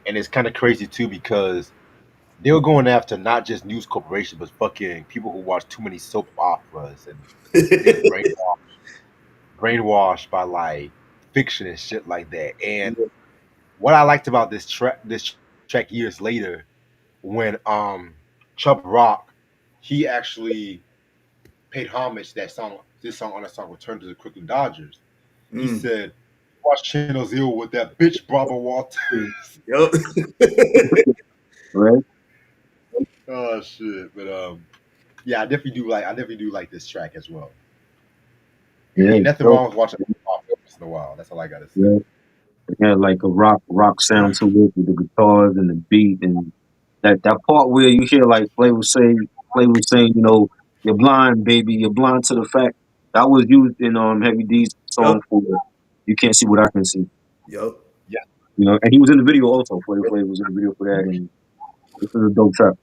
and it's kind of crazy too because they were going after not just news corporations, but fucking people who watch too many soap operas and been brainwashed by like fiction and shit like that. And yeah. what I liked about this track years later, when Chubb Rock, he actually paid homage to this song on that song "Return to the Crooklyn Dodgers." He Mm. said, "Watch Channel Zero with that bitch Barbara Walters." Yup. Right? Oh shit! But Yeah, I definitely do like this track as well. Yeah, Ain't nothing so wrong with watching off once in a while. That's all I gotta say. yeah, it had like a rock sound to it with the guitars and the beat and that part where you hear like Flavor saying, you know, you're blind, baby, you're blind to the fact that was used in Heavy D's Yup. song for You Can't See What I Can See. Yup. Yeah, You know, and he was in the video also. Flavor was in the video for that, and this is a dope track.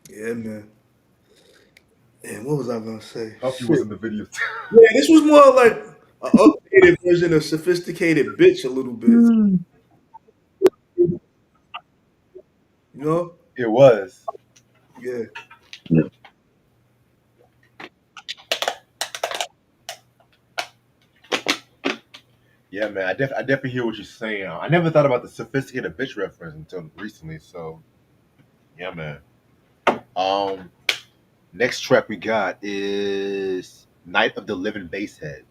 Yeah, man. And what was I gonna say? Puffy Shit. was in the video. Yeah, this was more like an updated version of sophisticated bitch a little bit. Mm. You know? It was. Yeah. Yeah, Yeah, man. I definitely hear what you're saying. I never thought about the sophisticated bitch reference until recently. So yeah, man. Um, Next track we got is Night of the Living Bassheads.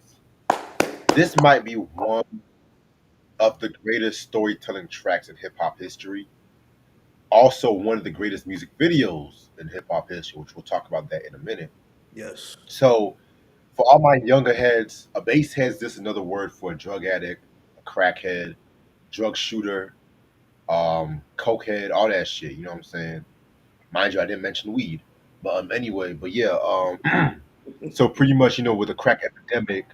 This might be one of the greatest storytelling tracks in hip hop history. Also, one of the greatest music videos in hip hop history, which we'll talk about that in a minute. Yes. So, for all my younger heads, a basehead is just another word for a drug addict, a crackhead, drug shooter, cokehead, all that shit. You know what I'm saying? Mind you, I didn't mention weed, but anyway, but yeah, so pretty much, with the crack epidemic,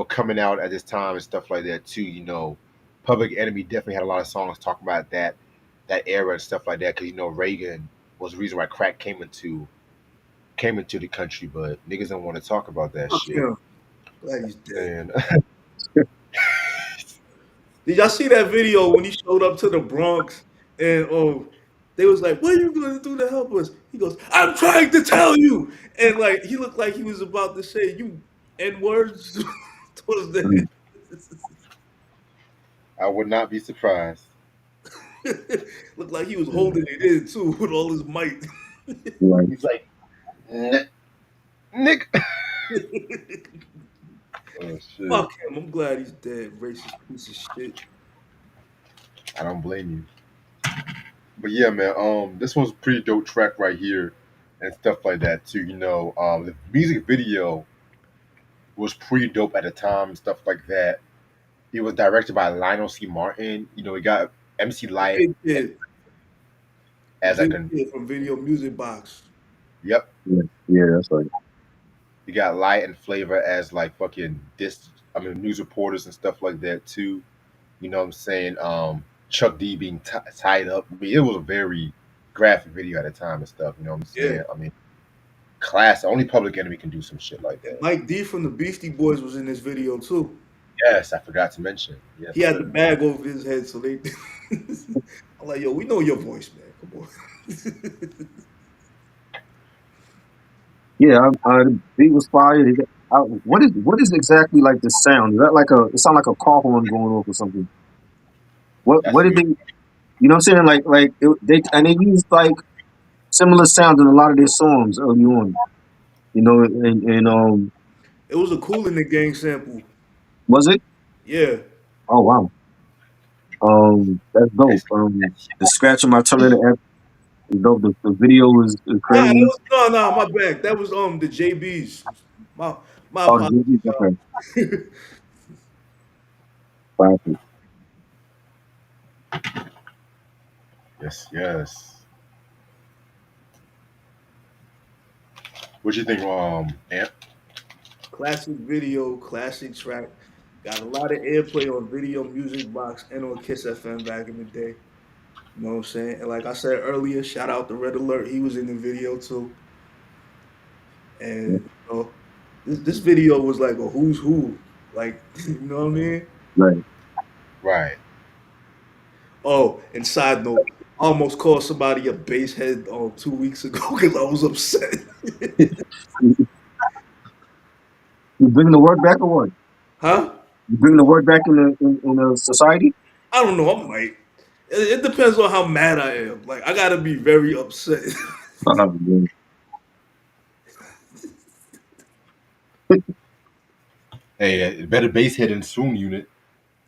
coming out at this time and stuff like that too. Public Enemy definitely had a lot of songs talking about that era and stuff like that because Reagan was the reason why crack came into the country, but niggas don't want to talk about that Fuck shit. him. Glad he's dead. And Did y'all see that video when he showed up to the Bronx and they was like, "What are you gonna do to help us?" He goes, "I'm trying to tell you," and like he looked like he was about to say you n words towards the mm, I would not be surprised. end. Looked like he was yeah, holding it in too with all his might. like He's like, Nick. Oh shit! Fuck him. I'm glad he's dead. Racist piece of shit. I don't blame you. But yeah, man, this one's a pretty dope track right here, and stuff like that too. The music video was pretty dope at the time, and stuff like that. It was directed by Lionel C. Martin. He got MC The Light big kid. The as big like a kid from Video Music Box. yep. yeah, yeah, that's right. You got Light and Flavor as like fucking news reporters and stuff like that too. You know what I'm saying? Chuck D being tied up. It was a very graphic video at the time and stuff. You know what I'm Yeah. saying? Class. Only Public Enemy can do some shit like And that. Mike D from the Beastie Boys was in this video too. Yes, I forgot to mention. Yes, He had the sir. bag over his head, so they. I'm like, yo, we know your voice, man. Come on. Yeah, the beat was fire. What is exactly like the sound? Is that like it sound like a car horn going off or something? What That's did weird. they? You know what I'm saying? They used like similar sounds in a lot of their songs early on. You know, and It was a Cool in the Gang sample. was it? Yeah. Oh wow. That's dope. The scratch on my Terminator F is dope. The video is Nah, that crazy. was no, my bad. That was the JBs. My my Oh, apologies, okay. y'all. Classic. Yes, yes. What you think, Amp? Classic video, classic track. Got a lot of airplay on Video Music Box and on Kiss FM back in the day. You know what I'm saying? And like I said earlier, shout out to Red Alert. He was in the video too. Yeah, And this video was like a who's who. Like, you know what I mean? right. Right. Oh, and side note, I almost called somebody a bass head 2 weeks ago because I was upset. You bring the word back or what? Huh? You bring the word back in the society? I don't know. I might. It depends on how mad I am. Like, I gotta be very upset. Yeah. Hey, better base hit and swing unit.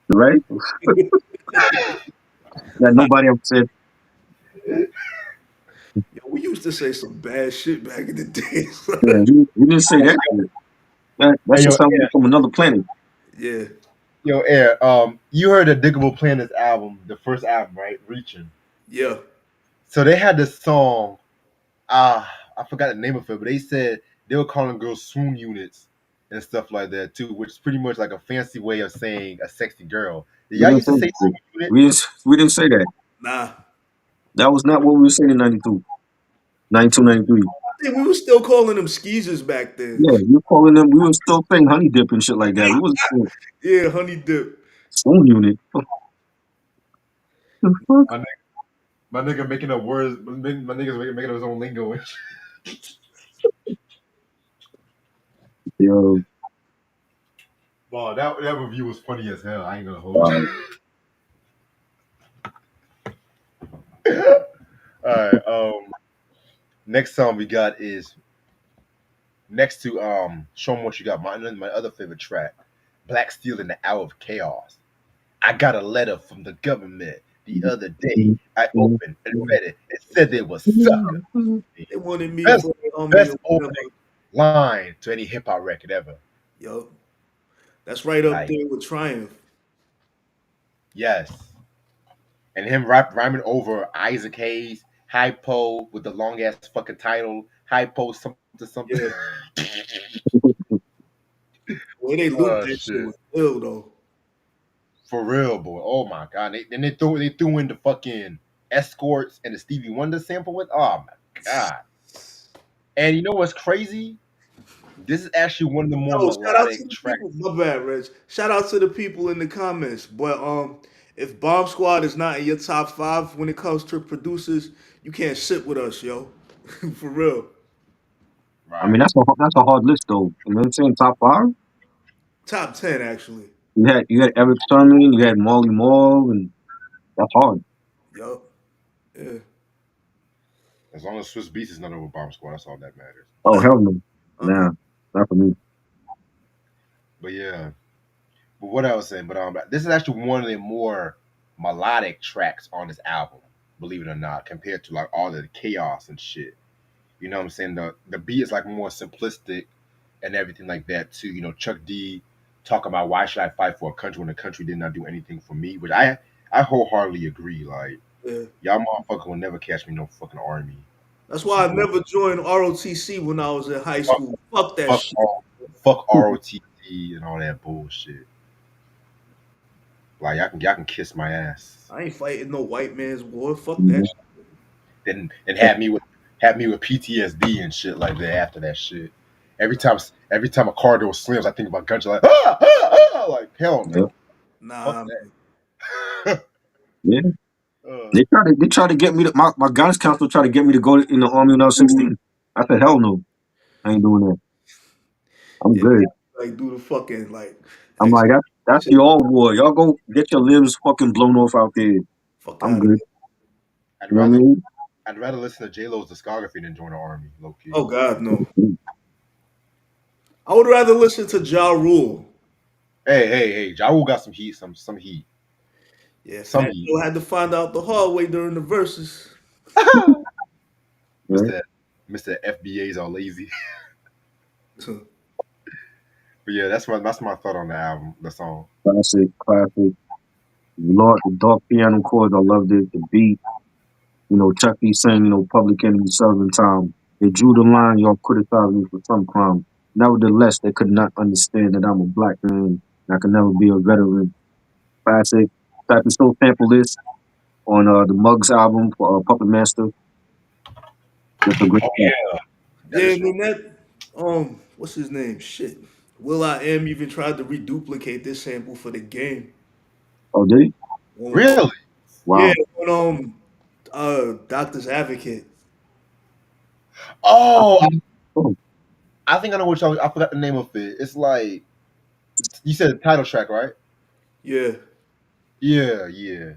Right? Yeah, nobody upset. Yo, we we used to say some bad shit back in the day. Yeah, we didn't say that shit. That Hey, shit yo, sounded from another planet. Yeah, Air. You heard the Diggable Planets album, the first album, right? Reaching. yeah, So they had this song. I forgot the name of it, but they said they were calling girls swoon units and stuff like that too, which is pretty much like a fancy way of saying a sexy girl. We Y'all didn't used say to that say shit. swoon unit. We didn't say that. nah. That was not what we were saying in 92, 92, 93. I think we were still calling them skeezers back then. Yeah, you calling them, we were still saying honey dip and shit like that. We wasn't saying Yeah, honey dip. stone unit. What the fuck? My, nigga, my nigga making up words. My nigga's making up his own lingo. And shit. Yo, Wow, that review was funny as hell. I ain't gonna hold wow. you. All right. Next song we got is next to Show 'em What You Got. My other favorite track, Black Steel in the Hour of Chaos. I got a letter from the government the other day. I opened and read it. It said they were sucker. They wanted me Best for the army best or whatever. opening line to any hip hop record ever. Yo, that's right up Like there with Triumph. yes, and him rhyming over Isaac Hayes, Hypo with the long ass fucking title, Hypo something something. Yeah, the way they looped Oh that shit shit. was ill though. For real, boy. Oh my god. Then they threw in the fucking escorts and the Stevie Wonder sample with. Oh my god. And you know what's crazy? This is actually one of the more Yo, shout out to melodic the tracks. people. My bad, Reg. Shout out to the people in the comments. But if Bomb Squad is not in your top five when it comes to producers, you can't sit with us, yo. For real. I mean, Right. that's a hard list though. You know what I'm saying? Top five. Top 10, actually. You had Eric Sermon, you had Marley Marl, and that's hard. Yup. Yeah. As long as Swiss Beats is not over Bomb Squad, that's all that matters. Oh hell no, Uh-uh. nah, not for me. But yeah. But what I was saying, but this is actually one of the more melodic tracks on this album, believe it or not, compared to like all the chaos and shit. You know what I'm saying? The beat is like more simplistic and everything like that too. You know, Chuck D talking about why should I fight for a country when the country did not do anything for me, which I wholeheartedly agree. Like Yeah. y'all motherfucker will never catch me no fucking army That's or some why I bull. never joined ROTC when I was in high Fuck, school. Fuck that fuck, shit. fuck ROTC and all that bullshit. Like y'all can kiss my ass. I ain't fighting no white man's war. Fuck that Mhm. shit. Then have me with PTSD and shit like that after that shit. Every time a car door slams, I think about gunshot like like hell Yeah, no. Fuck Nah, man. that. yeah. uh, They tried to get me to my guidance counselor tried to get me to go in the army when I was 16. I said hell no, I ain't doing that. I'm Yeah, good. like do the fucking like I'm ex like that's shit. your war. Y'all go get your limbs fucking blown off out there. Fuck I'm out of good. here. I'd You know what I rather mean? I'd rather listen to J Lo's discography than join the army, low key. Oh God, no. I would rather listen to Ja Rule. Hey, Ja Rule got some heat, some heat, Yeah, some Fat heat. Joe had to find out the hard way during the verses. Right? Mister Mister FBA's all lazy. But yeah, that's my thought on the album, the song. Classic, classic. Lord, the dark piano chords, I loved it. The beat, Chuck D saying, Public Enemy, Southern Time. They drew the line, y'all criticized me for some crime. Nevertheless, they could not understand that I'm a black man and I can never be a veteran. Classic. I can still sample this on the Muggs album for Puppet Master. That's a great Oh track. yeah, that Yeah, is and true. then that what's his name? Shit. Will I Am even tried to reduplicate this sample for the game. Oh, did he? On, Really? yeah, Wow. on Doctor's Advocate. Oh, Oh, I think I know what y'all. I forgot the name of it. It's like you said the title track, right? Yeah. Yeah, yeah.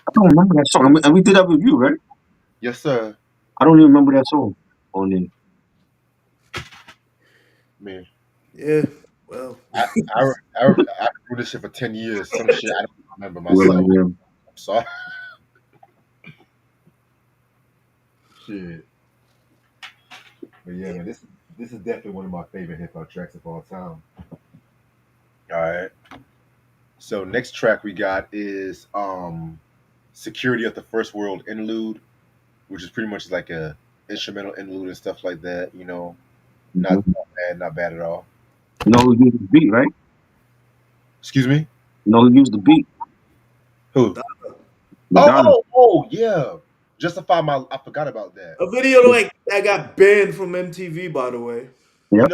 I don't remember that song. And we did that review, right? Yes, sir. I don't even remember that song on there. Man, Yeah. Well, I I I, I do this shit for 10 years. Some shit I don't remember Will I myself. Am. I'm sorry. Shit. But yeah, man, this is definitely one of my favorite hip hop tracks of all time. All right. So next track we got is "Security of the First World" interlude, which is pretty much like a instrumental interlude and stuff like that. You know, Mhm. not bad at all. You know who used the beat, right? Excuse me. You know who used the beat? Who? Madonna. Madonna. Yeah. Justify my. I forgot about that. A video like that got banned from MTV, by the way. You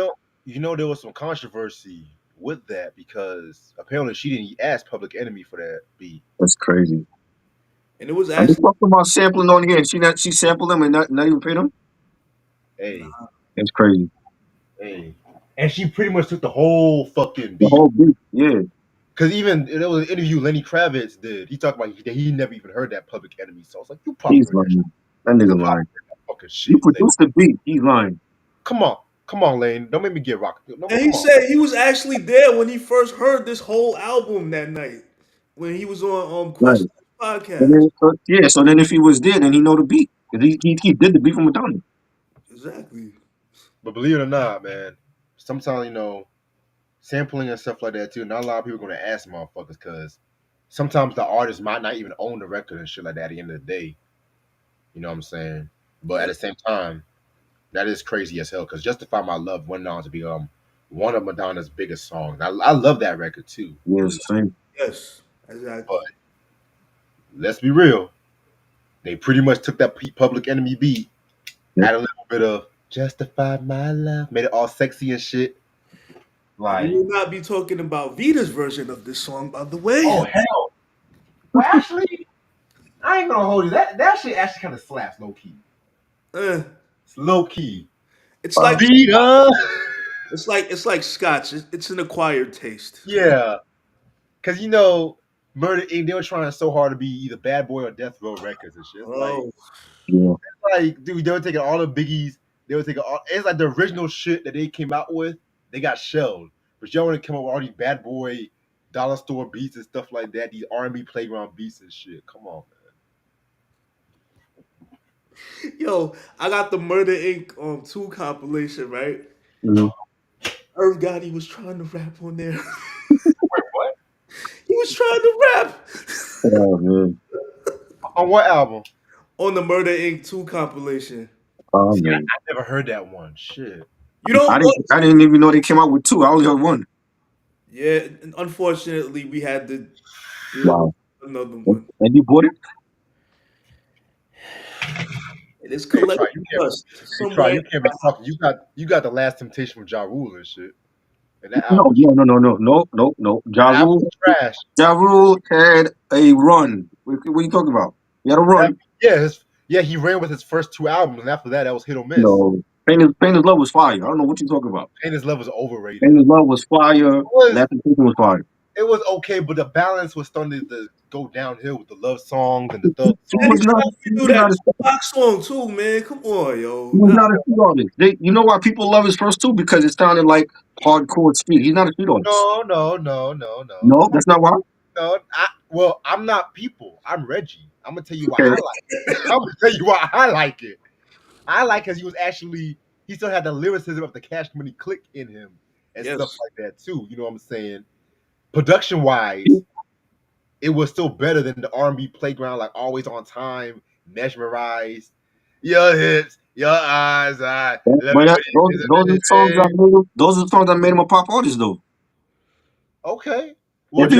Yep, know, there was some controversy with that because apparently she didn't ask Public Enemy for that beat. that's crazy. And it was Are they actually talking about sampling on here? And she sampled them and not even paid them? Hey, It's crazy. hey, and she pretty much took the whole fucking The beat. whole beat, yeah. Because even there was an interview Lenny Kravitz did. He talked about he never even heard that Public Enemy. So I was like, you probably He's heard that shit. lying. That You nigga probably lying. heard that fucking You shit, Lane. produced the beat. He's lying. Come on, Lane. Don't make me get rocked. No, and he come on. said he was actually there when he first heard this whole album that night. When he was on Right. Question's And podcast. then, yeah, so then if he was there, then he know the beat. 'Cause he did the beat from Madonna. Exactly. But believe it or not, man, sometimes sampling and stuff like that too. Not a lot of people are gonna ask motherfuckers because sometimes the artist might not even own the record and shit like that. At the end of the day, you know what I'm saying. But at Yeah. the same time, that is crazy as hell because "Justify My Love" went on to be one of Madonna's biggest songs. I love that record too. Yeah, Really, it's the same. Yes. but Exactly. let's be real. They pretty much took that Public Enemy beat, Yep. added a little bit of "Justify My Love," made it all sexy and shit. And we Like, will not be talking about Vita's version of this song, by the way. oh hell. Well, actually, I ain't gonna hold you. That shit actually kind of slaps low key. Eh, It's low key. it's like Vita. it's like Scotch. It's an acquired taste. Yeah, because Murder Inc. They were trying so hard to be either Bad Boy or Death Row Records and shit. It's Oh, Yeah. like, dude, they were taking all the biggies. They were taking all. It's like the original shit that they came out with. They got shelled, but y'all want to come up with all these Bad Boy, Dollar Store beats and stuff like that. These R&B playground beats and shit. Come on, yo, I got the Murder Inc. 2 compilation, right? Hmm. Irv Gotti was trying to rap on there. Wait, what? He was trying to rap Oh man. On what album? on the Murder Inc. 2 compilation. Oh See, man. I never heard that one. Shit. You know what? I didn't even know they came out with two. I only heard one. Yeah, and unfortunately, we had to deal with Wow. another And one. you bought it? It is Hey, collective try. You can't. dust Hey, try. somewhere. You can't be talking. You got the Last Temptation from Ja Rule and shit. And that No, album, no, no, no, no, no, no, no. that album was trash. Ja Rule had a run. What are you talking about? He had a That, run. yeah, he ran with his first two albums, and after that was hit or miss. No. Pain is Love was fire. I don't know what you're talking about. And his love was overrated. Pain is Love was fire. It was Last Temptation was fire. it was okay, but the balance was starting to go downhill with the love songs and the thug He And he was songs. not. tried He to do was that not a. Tupac song too, man. Come on, He yo. was Nah. not a street artist. You know why people love his first two? Because it sounded like hardcore street. He's not a street artist. No, no, no, no, no. No, Come on, that's not why. no. Well, I'm not people. I'm Reggie. I'm gonna tell you why I Okay. like. I'm gonna tell you why I like it. I like because he still had the lyricism of the Cash Money Click in him and stuff Yes. like that too. You know what I'm saying? Production wise, it was still better than the R&B playground, like Always on Time, Mesmerized, Your Hips, Your Eyes, I love But it when you those are the songs that visit. made him. Those are the songs that made him a pop artist, though. Okay. Well, Jay,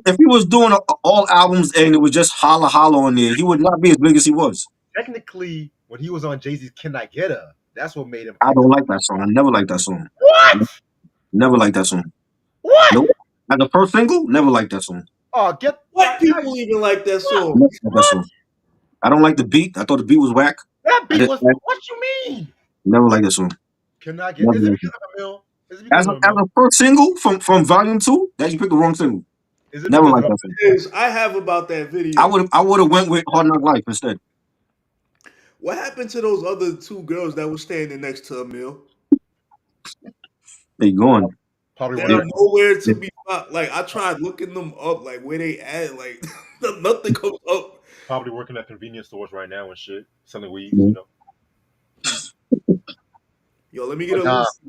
If he was doing all albums and it was just holla holla on there, he would not be as big as he was. technically, when he was on Jay-Z's Can I Get Her, that's what made him I take don't the. like that song. I never liked that song. What? Never liked that song. What? Nope. As the first single, never liked that song. Oh, get White now people even like that what? song. Never liked that What? song. I don't like the beat. I thought the beat was whack. That I beat just was. What you mean? never liked that song. Can I get? Never Is it liked because it. of a mill? Is it because of a As mill? a first single from Volume Two, that you picked the wrong single. Is it Never because of liked a that song. Is I have about that video. I would have went with Hard Knock Life instead. What happened to those other two girls that were standing next to Emil? They gone. probably They're They, working nowhere to they, be found. Like I tried looking them up, like where they at. Like nothing comes up. probably working at convenience stores right now and shit, selling weeds. they Yo, let me get But a nah, list.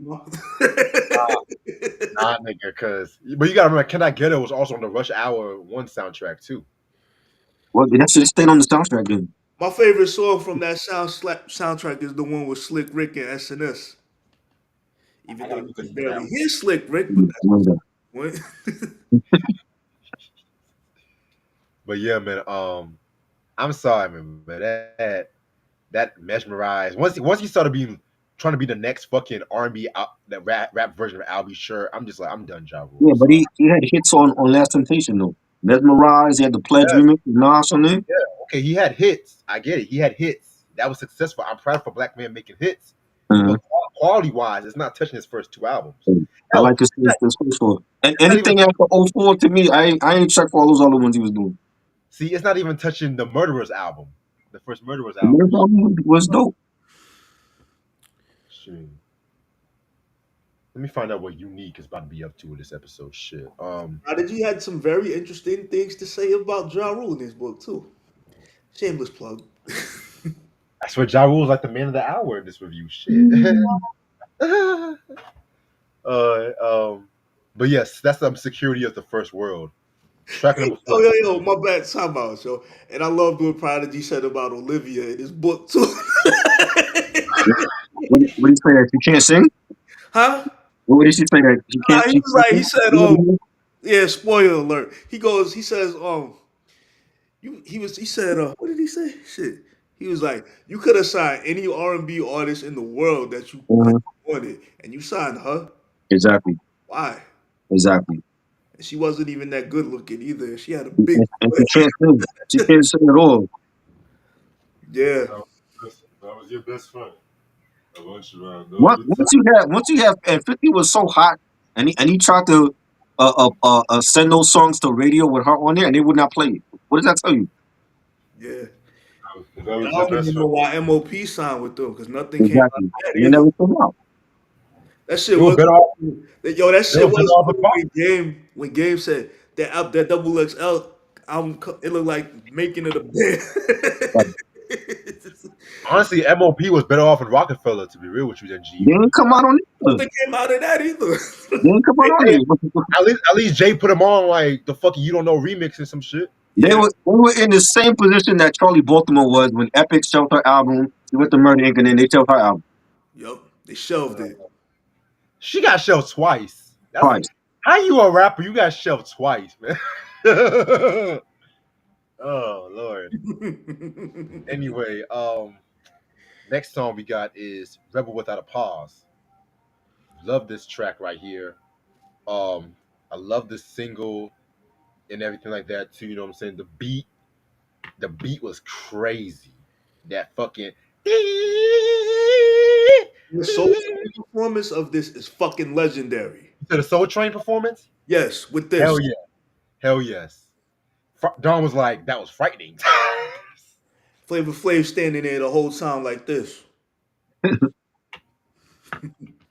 nigga, but you gotta remember, Can I Get It was also on the Rush Hour 1 soundtrack too. Well, that should have stayed on the soundtrack then. My favorite song from that soundtrack is the one with Slick Rick and SNS. I Even though gotta you go can listen to barely that one. hear Slick Rick, but Mm, that's remember what. But yeah, man, I'm sorry, man. That mesmerized. Once he started being trying to be the next fucking R&B the rap version of I'll Be Sure. I'm just like I'm done, Ja Rule. Yeah, I'm but sorry. he had hits on Last Temptation though. Mesmerized, he had the Pledge Yes, remix with Nas on there. yeah, okay. He had hits. I get it. He had hits. That was successful. I'm proud for black man making hits. Uh, But quality wise, it's not touching his first 2 albums. I Hell, like his first four. And it's not even anything after '04 to me, I ain't checked for all those other ones he was doing. see. It's not even touching the Murderers album, the first Murderers The album. Murder album was dope. Shit. Let me find out what Unique is about to be up to with this episode. Shit. Prodigy had some very interesting things to say about Ja Rule in his book too. Shameless plug. I swear, Ja Rule's like the man of the hour in this review. Shit. Mm. um, but yes, that's the security of the first world. Track number Oh 4. yo, my bad. Time out, yo. And I loved what Prodigy said about Olivia in his book too. What did he say that you can't sing? Huh? What did she say that He she was can't like, he sing? said, yeah, spoiler alert. He says, he said, what did he say? Shit. He was like, you could have signed any R&B artist in the world that you could Mhm. have wanted, and you signed her. Exactly, Why? exactly. And she wasn't even that good looking either. She had a big And butt. she can't sing. She can't sing at all. Yeah. That was your best friend. I want you around all What the time. once you have and 50 was so hot and he tried to send those songs to radio with her on there and they would not play it. What does that tell you? Yeah. That And was I your don't best even friend. know why MOP signed with them because nothing came out Exactly. of that And they either. never came out. That shit They were was better off. that They shit were better was off with cool Pop. when Game said that double XL album it looked like making it a Like, band. Honestly, MOP was better off in Rockefeller, to be real with you, than G they Unit. didn't come out on it either. Nothing came out of that either. They didn't come out on Hey, it. at least Jay put him on like the fucking You Don't Know remix and some shit. Yeah. They were in the same position that Charlie Baltimore was when Epic shelved her album. He went to Murder Inc. and then they shelved her album Yup. They shelved Uh, it. she got shelved twice. That's twice. how you a rapper. You got shelved twice, man. Oh Lord. Anyway, next song we got is Rebel Without a Pause. Love this track right here. Um, I love this single and everything like that too. You know what I'm saying? The beat was crazy. That fucking The soul performance of this is fucking legendary. to the Soul Train performance. Yes, with Hell this. yeah, hell yes. Don was like, that was frightening. Flavor Flav standing there the whole time like this.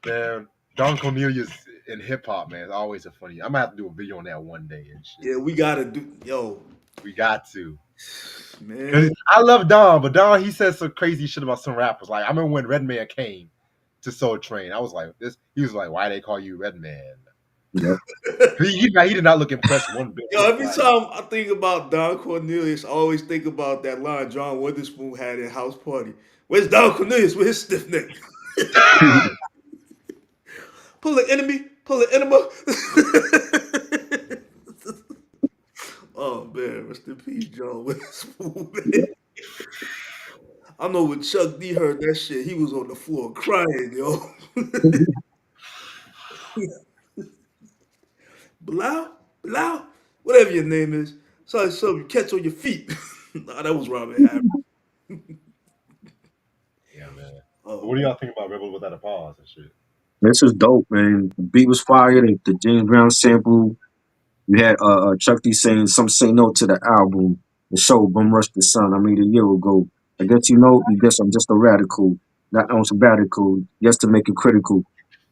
Man, Don Cornelius in hip hop, man, is always a funny. I'm gonna have to do a video on that one day and shit. Yeah, we gotta do yo, We got to. man. Cause I love Don, but Don he said some crazy shit about some rappers. Like I remember when Redman came to Soul Train, I was like, this. He was like, why they call you Redman? Yep. He did not look impressed one bit. He Yo, was every like, time I think about Don Cornelius, I always think about that line John Witherspoon had in House Party. Where's Don Cornelius with his stiff neck? Pull the enemy, pull the enema. Oh man, rest in peace, John Witherspoon, man. I know when Chuck D heard that shit, he was on the floor crying, yo. Blau, Blau, whatever your name is. Sorry, so you catch on your feet. Nah, that was Robert Harris. yeah, man. But Oh what do man. y'all think about Rebel Without a Pause and shit? This is dope, man. The beat was fire. The James Brown sample. You had Chuck D saying some say no to the album. The show Bum Rush the Sun. I made a year ago. I guess you guess I'm just a radical, not on sabbatical. Just to make it critical.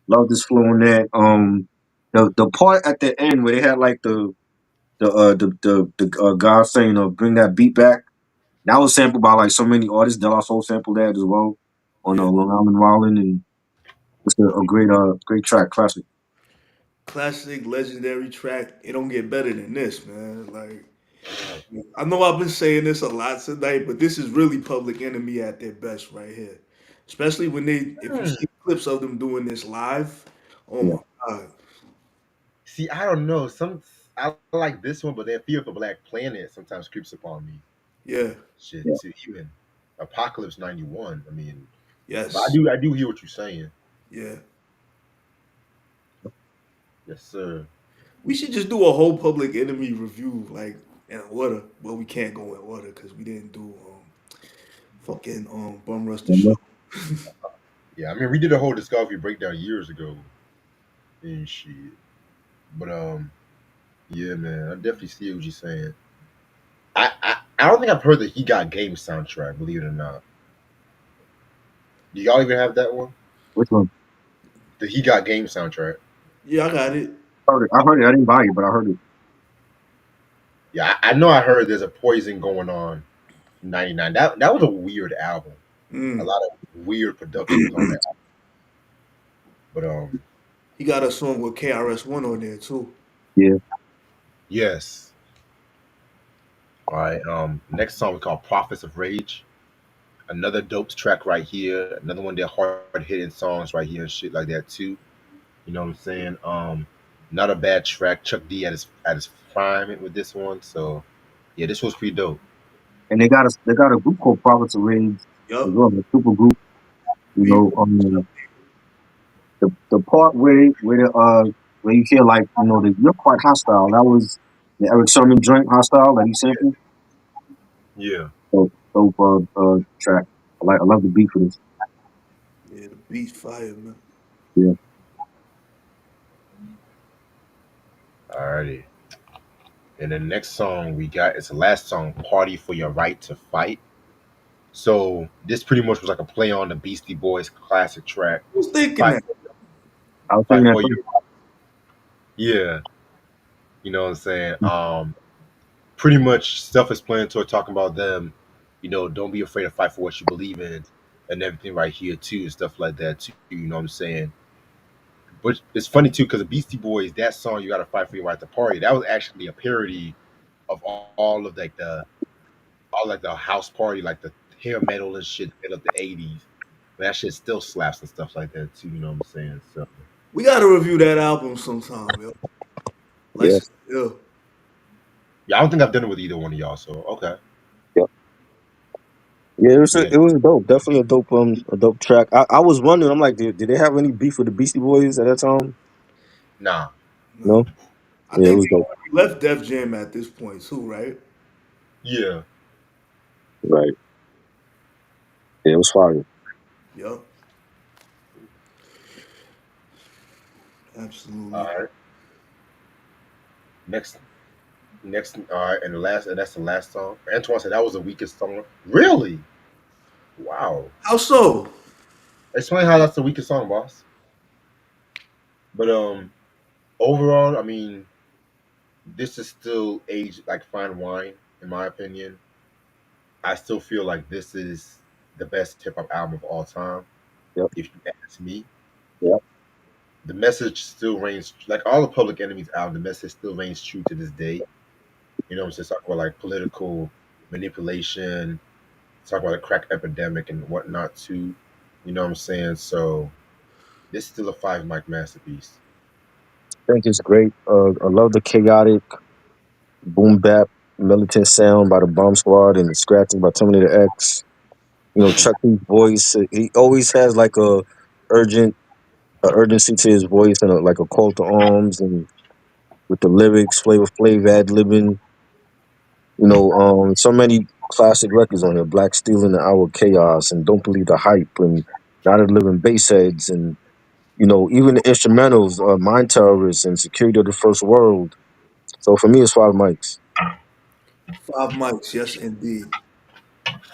Love this flow on that. The part at the end where they had like the guy saying bring that beat back. That was sampled by like so many artists. De La Soul sampled that as well on Yeah. Long Island Rollin' and It's a great track, classic. Classic, legendary track. It don't get better than this, man. Like I know I've been saying this a lot tonight, but this is really Public Enemy at their best right here. Especially when if you Hmm. see clips of them doing this live, oh Yeah, my god, See, I don't know. I like this one, but then Fear for Black Planet sometimes creeps upon me. yeah, Shit, yeah. too. Even Apocalypse '91. I mean, but yes, I do hear what you're saying. yeah. Yes, sir. We should just do a whole Public Enemy review, like in order. Well, we can't go in order because we didn't do fucking Bum Rush the You show. know? Yeah, I mean, we did a whole discography breakdown years ago and shit. But yeah, man, I definitely see what you're saying. I don't think I've heard the He Got Game soundtrack. Believe it or not, do y'all even have that one? Which one? The He Got Game soundtrack. Yeah, I got it. Heard it. I heard it. I didn't buy it, but I heard it. Yeah, I know. I heard there's a Poison going on. '99. That was a weird album. A Mm. lot of weird productions on that. But He got a song with KRS-One on there too. Yeah, yes. All right. Next song we call "Prophets of Rage." Another dope track right here. Another one of their hard hitting songs right here and shit like that too. You know what I'm saying? Not a bad track. Chuck D at his prime with this one. So yeah, this was pretty dope. and they got a group called Prophets of Rage as Yup. well, a super group. You Beef. know, the part where you hear like that you're quite hostile. That was the Eric Sermon joint hostile that he sampled. Yeah. So dope track. I love the beat for this. Yeah, the beat fire, man. Yeah, Alrighty. And the next song we got is the last song, "Party for Your Right to Fight." So this pretty much was like a play on the Beastie Boys classic track, I was thinking "Fight that. I was thinking Fight that for too. Your." Yeah, you know what I'm saying. Pretty much stuff is playing toward talking about them. You know, don't be afraid to fight for what you believe in, and everything right here too, and stuff like that too. You know what I'm saying? But it's funny too because the Beastie Boys, that song "You Got to Fight for Your Right to Party," that was actually a parody of all of all like the house party, like the hair metal and shit of the '80s. But that shit still slaps and stuff like that too. You know what I'm saying? So We gotta review that album sometime, yo. Yeah, License to Ill. yeah, I don't think I've done it with either one of y'all. So okay, yeah, yeah. yeah, It was dope. Definitely a dope track. I was wondering. I'm like, did they have any beef with the Beastie Boys at that time? nah, No. No. I Yeah, it think was they dope. already left Def Jam at this point too, right? yeah, Right. Yeah, it was fire. Yup. all Absolutely. right. Next, all right, and the last, and that's the last song. Antoine said that was the weakest song. Really? Wow. How so? Explain how that's the weakest song, boss. But overall, I mean, this is still aged like fine wine, in my opinion. I still feel like this is the best hip hop album of all time. Yep. If you ask me, Yep. the message still reigns like all the Public Enemy's album. The message still reigns true to this day. You know what I'm saying? Talk about like political manipulation, talk about the crack epidemic and whatnot too. You know what I'm saying? So this is still a five mic masterpiece. I think it's great. I love the chaotic boom bap militant sound by the Bomb Squad and the scratching by Terminator X. Chuck D's voice. He always has like urgent a urgency to his voice and like a call to arms, and with the lyrics, Flavor Flav ad libbing. So many classic records on here: Black Steel and the Hour of Chaos, and Don't Believe the Hype, and Not a Living Bassheads, and even the instrumentals, Mind Terrorists and Security of the First World. So for me, it's five mics. 5 mics, yes indeed.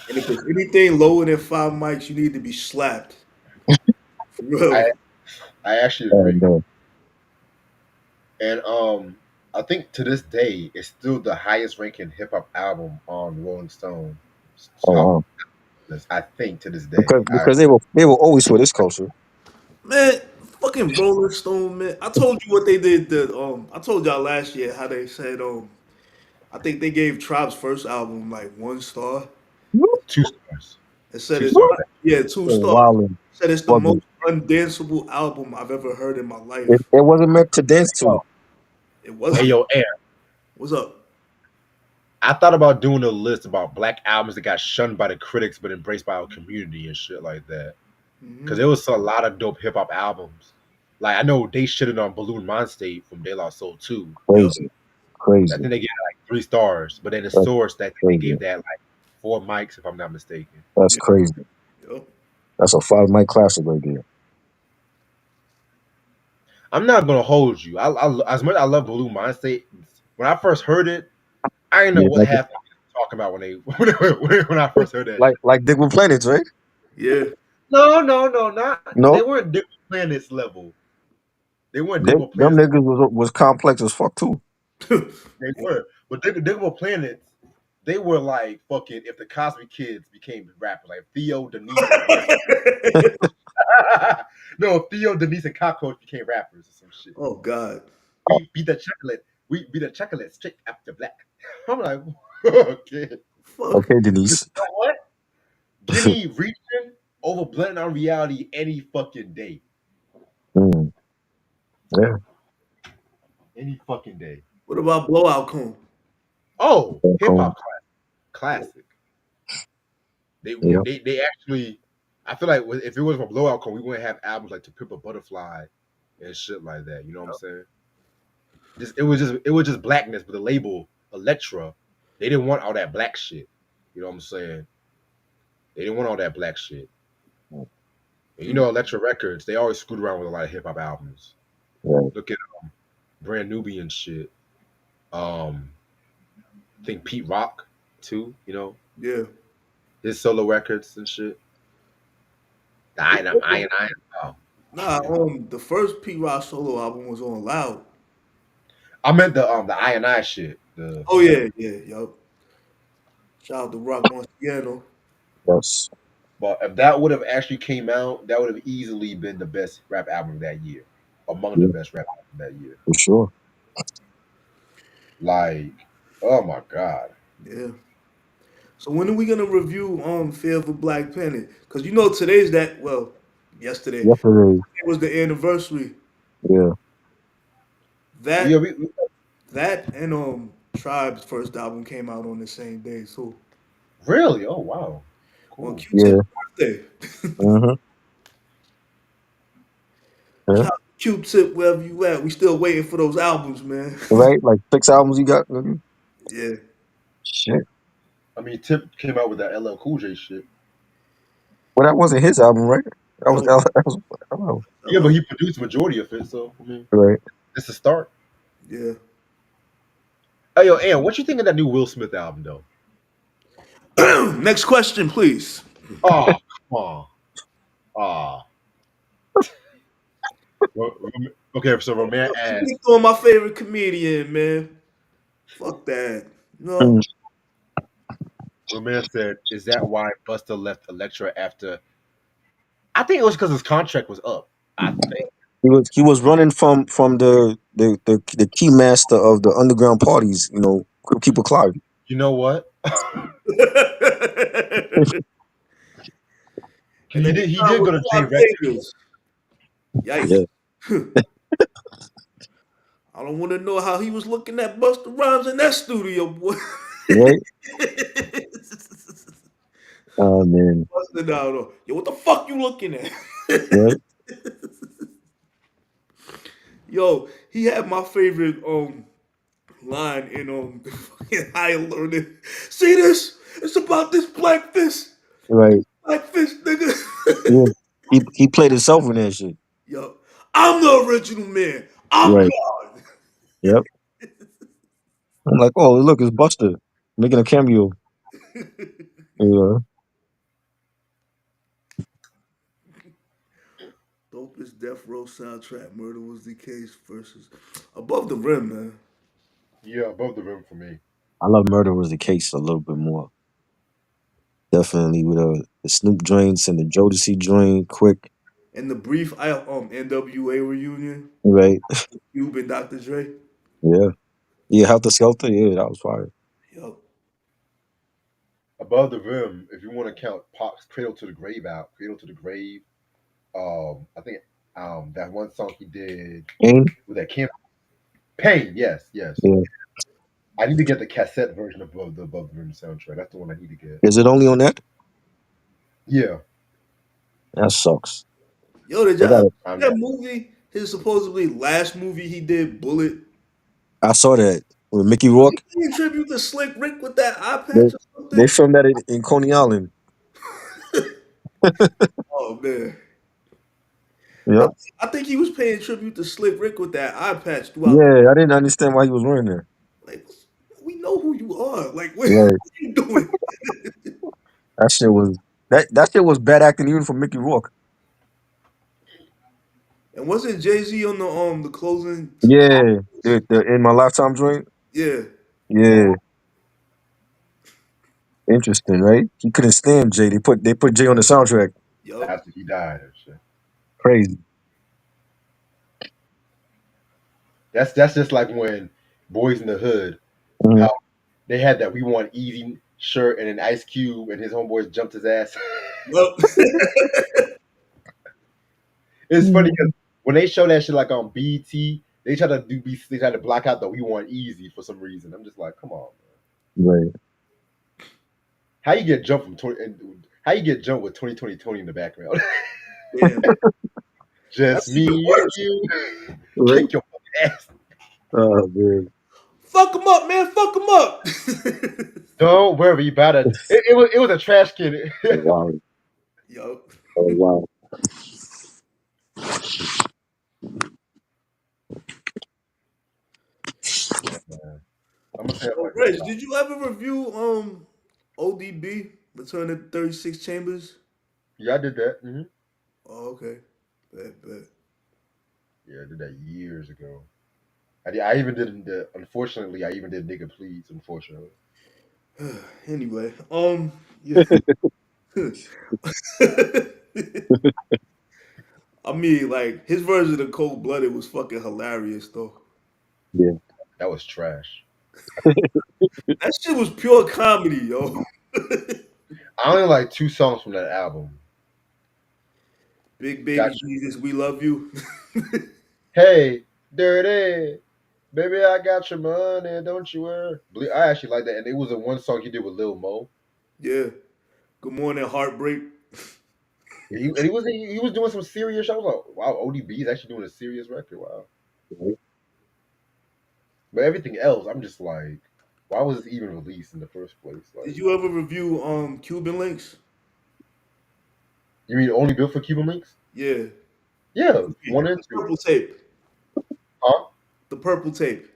And if it's anything lower than 5 mics, you need to be slapped. For I real. I actually agree. And And I think to this day it's still the highest ranking hip hop album on Rolling Stone oh top wow, list. I think to this day. because they were always for this culture. Man, fucking Rolling Stone, man. I told you what they did. I told y'all last year how they said I think they gave Tribe's first album like 1 star. Two stars. It said Two it's stars. yeah 2 stars. Wilding. Said it's the Bugging. most undanceable album I've ever heard in my It, life. it wasn't meant to dance to. It Hey wasn't. yo, Air. What's up? I thought about doing a list about black albums that got shunned by the critics but embraced by our community and shit like that. Because Hmm. there was a lot of dope hip hop albums. Like I know they shitted on Balloon Mind State from De La Soul too. Yep. Crazy. I Crazy. think they gave it like 3 stars, but then the That's source that they crazy. gave that like 4 mics, if I'm not mistaken. That's Yep. crazy. Yep. That's a 5 mic classic right there. I'm not gonna hold you. As much as I love Balloon Mind State, when I first heard it, I didn't know Yeah, what half I was talking about when they when I first heard that shit. like Dick with Planets, right? Yeah. No, not they No, weren't Dick Planets level. They weren't them, Digable them Planets. niggas was complex as fuck too. They were, but Digable Planets, they were like fucking. If the Cosby Kids became rappers, like Theo, Denise, and West. No, Theo, Denise, and Cockroach became rappers or some shit. Oh God. We beat the chocolate. We beat the chocolate straight after black. I'm like, okay. Fuck. Okay, You Denise. know what? Give me reaching over blending on reality any fucking day. Mm, yeah. Any fucking day. What about Blowout Cone? Oh, hip Cool. hop classic. Yeah. They actually. I feel like if it was for Blowout Cone, we wouldn't have albums like To Pimp a Butterfly and shit like that. You know what I'm saying? It was just blackness, but the label Elektra, they didn't want all that black shit. You know what I'm saying? They didn't want all that black shit. And you know, Elektra Records, they always screwed around with a lot of hip hop albums. Right. Look at Brand Nubian shit. I think Pete Rock too. You know, Yeah. his solo records and shit. The I. Oh, Nah, yeah. the first P Rock solo album was on Loud. I meant the I shit. The Oh yeah, yeah, yup. Shout out to Rock Marciano. Yes, but if that would have actually came out, that would have easily been the best rap album that year, among the yeah, best rap album that year. for sure. Like, oh my god. Yeah. So when are we gonna review Fear of a Black Planet? Because you know today's that yesterday Yesterday, it was the anniversary. yeah, Yeah, That we that and Tribe's first album came out on the same day. So really. Oh wow, on cool. Q-Tip's yeah, birthday. mm-hmm, yeah. Shout out to Q-Tip wherever you at. We still waiting for those albums, man. Right, like 6 albums you got. Nigga? Yeah. Shit. I mean, Tip came out with that LL Cool J shit. Well, that wasn't his album, right? That That was was that was oh, Yeah, but hello. he produced majority of it, so I mean, right. it's a start. Yeah. Hey yo, Ann, what you think of that new Will Smith album though? Next question, please. Oh, come on. Ah, okay. So Roman asked, Keep doing my favorite comedian, man. Fuck that. Mm. No. Roman said, "Is that why Buster left Elektra after?" I think it was because his contract was up. I think. He was running from the key master of the underground parties. You know, Keeper Clive. You know what? And he then did. he He signed did with go to J Las Records. Vegas. Yikes. Yeah. I don't want to know how he was looking at Busta Rhymes in that studio, boy. Right. Oh man. Busta down. Yo, what the fuck you looking at? Right. Yo, he had my favorite line in fucking Higher Learning. See this? It's about this black fist. Right. Black fist, nigga. Yeah. He played himself in that shit. Yo, I'm the original man. I'm Right. God. Yep. I'm like, oh look, it's Buster making a cameo. Yeah. Dopest Death Row soundtrack. Murder was the case versus Above the Rim, man. Yeah, above the rim for me. I love Murder Was the Case a little bit more. Definitely with the Snoop joints and the Jodeci joint, quick. And the brief NWA reunion, Right. Cube and Dr. Dre. Yeah. Yeah. Helter Skelter. Yeah, that was fire. Yo, Above the Rim, if you want to count Pac's Cradle to the Grave out, Cradle to the Grave. I think that one song he did Pain. with that Camp Pain. Yes, yes. Yeah. I need to get the cassette version of Above the Rim soundtrack. That's the one I need to get. Is it only on that? Yeah, That sucks. yo, did They y'all got it. I'm. that movie? His supposedly last movie he did, Bullet. I saw that with Mickey Was he Rourke. paying tribute to Slick Rick with that eye They patch or they something? filmed that in Coney Island. Oh man, I Yep. I think he was paying tribute to Slick Rick with that eye patch throughout. Yeah, I didn't understand why he was wearing that. Like, we know who you are. Like, what Right. are you doing? That shit was that shit was bad acting even for Mickey Rourke. And wasn't Jay Z on the closing? Yeah. The in my lifetime joint. Yeah, Yeah. Interesting, right? He couldn't stand Jay. They put Jay on the soundtrack. yup. After he died and shit. Crazy. That's just like when Boys in the Hood, Mhm. how they had that "We Want Easy" shirt and an Ice Cube, and his homeboys jumped his ass. Yup. It's funny because Mhm. when they show that shit like on BT, they try to block out the "We Want Easy" for some reason. I'm just like, come on, man. Right. How you get jumped from 20? How you get jumped with 2020 Tony in the background? Damn, Just that's even me and worse. you. Right. Kick your fucking ass. Oh man. Fuck him up, man. Fuck him up. Don't worry about it. It was a trash can. Oh wow. Yup. Oh wow. Yeah, man. I'm gonna say that's my So, hip Reg, hop. did you ever review ODB, Return to 36 Chambers? Yeah, I did that. Oh, okay. Bet. Yeah, I did that years ago. I even did the. Unfortunately, I even did nigga please. Unfortunately, Anyway, yeah. I mean, like his version of Cold Blooded was fucking hilarious, though. Yeah. that was trash. That shit was pure comedy, yo. I only like two songs from that album. Big Got baby you. Jesus, we love you. Hey, dirty. Baby, I got your money, don't you worry. I actually like that, and it was a one song he did with Lil Mo. Yeah. Good morning, heartbreak. And he was doing some serious. I was like, wow, ODB is actually doing a serious record. Wow. Right. But everything else, I'm just like, why was this even released in the first place? Did Like, you ever review Cuban Links? you mean only built for Cuban links? Yeah. Yeah, one and The two. purple tape. Huh? The purple tape.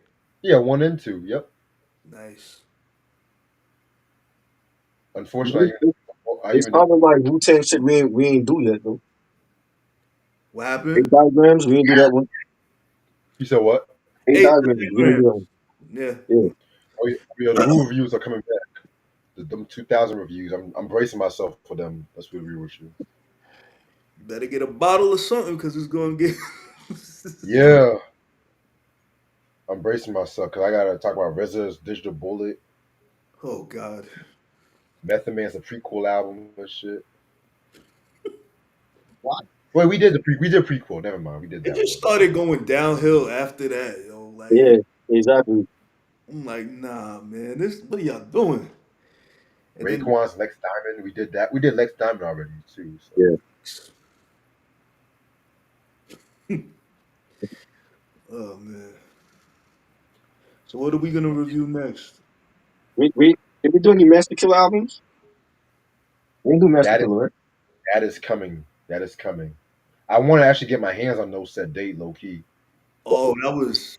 Yeah, one and two. Yep. Nice. Unfortunately, I It's even did. kind of like Wu-Tang shit we ain't do yet though. What Eight happened? diagrams, we ain't do that one. You said what? Eight Eight diagrams, we didn't do diagrams. that one. Yeah. Yeah. Oh yeah, the Wu reviews are coming back. Them 2000 reviews. I'm bracing myself for them. Let's be real with you. You better get a bottle of something because it's gonna get. Yeah, I'm bracing myself because I gotta talk about RZA's Digital Bullet, Oh God. Method Man's a prequel album and shit. What? Wait, we did prequel. Never mind, we did It that just one. started going downhill after that, yo. Like Yeah, exactly. I'm like, nah, man. This what are y'all doing? And then Raekwon's Lex Diamond. We did that. We did Lex Diamond already too. So Yeah. oh man. So what are we gonna review next? We did we do any Master Killer albums? We didn't do Master that is Killer, right? that is coming. That is coming. I want to actually get my hands on No Set Date, low key. Oh, that was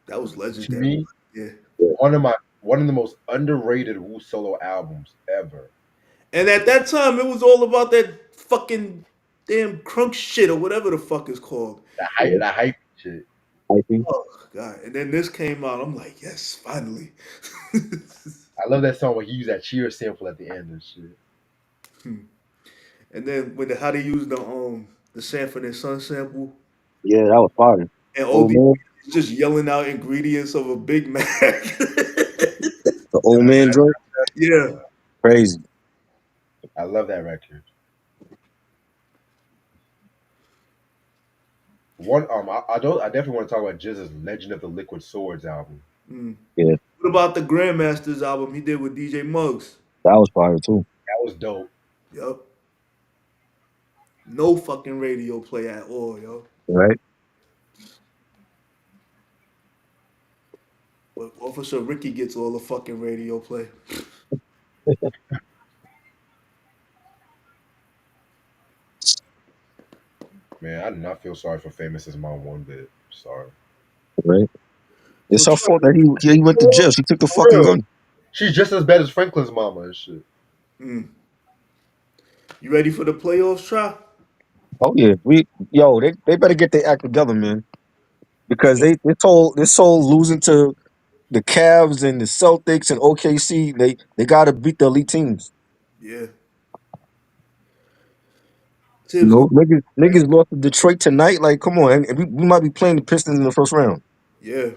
To legendary. me, Yeah. Yeah. one of the most underrated Wu solo albums ever. And at that time, it was all about that fucking damn crunk shit or whatever the fuck it's called. Yeah. The hype shit. I think. Oh god! And then this came out. I'm like, yes, finally. I love that song where he used that cheer sample at the end and shit. And then how they used the Sanford and Son sample, Yeah, that was fire. and Old OD man, is just yelling out ingredients of a Big Mac. the old man joint, Yeah. crazy. I love that record. One I definitely want to talk about Jizz's Legend of the Liquid Swords album. Mm. Yeah, What about the Grandmasters album he did with DJ Muggs? that was fire too. That was dope. Yup. No fucking radio play at all, yo. Right, But Officer Ricky gets all the fucking radio play. Man, I did not feel sorry for Famous's mom one bit. Sorry. right. So It's her Trey, fault that he went to jail. She took the For fucking real. gun. She's just as bad as Franklin's mama and shit. mm, you ready for the playoffs, try? Oh yeah, they better get their act together, man, because this whole losing to the Cavs and the Celtics and OKC, they got to beat the elite teams. Yeah. You Tibbs know, going. niggas lost to Detroit tonight. Like, come on, and we might be playing the Pistons in the first round. Yeah.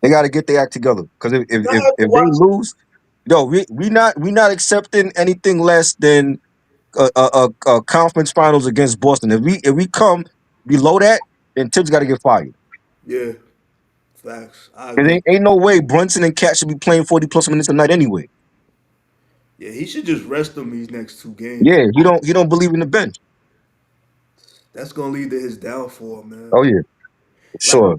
They got to get their act together because if, if I if had to if they watch. lose, yo, we not accepting anything less than a conference finals against Boston. If we come below that, then Tibbs got to get fired. Yeah. Facts. I There agree. ain't no way Brunson and Cat should be playing 40 plus minutes a night anyway. Yeah, he should just rest them these next two games. Yeah, he don't believe in the bench. That's gonna lead to his downfall, man. Oh yeah, Like sure,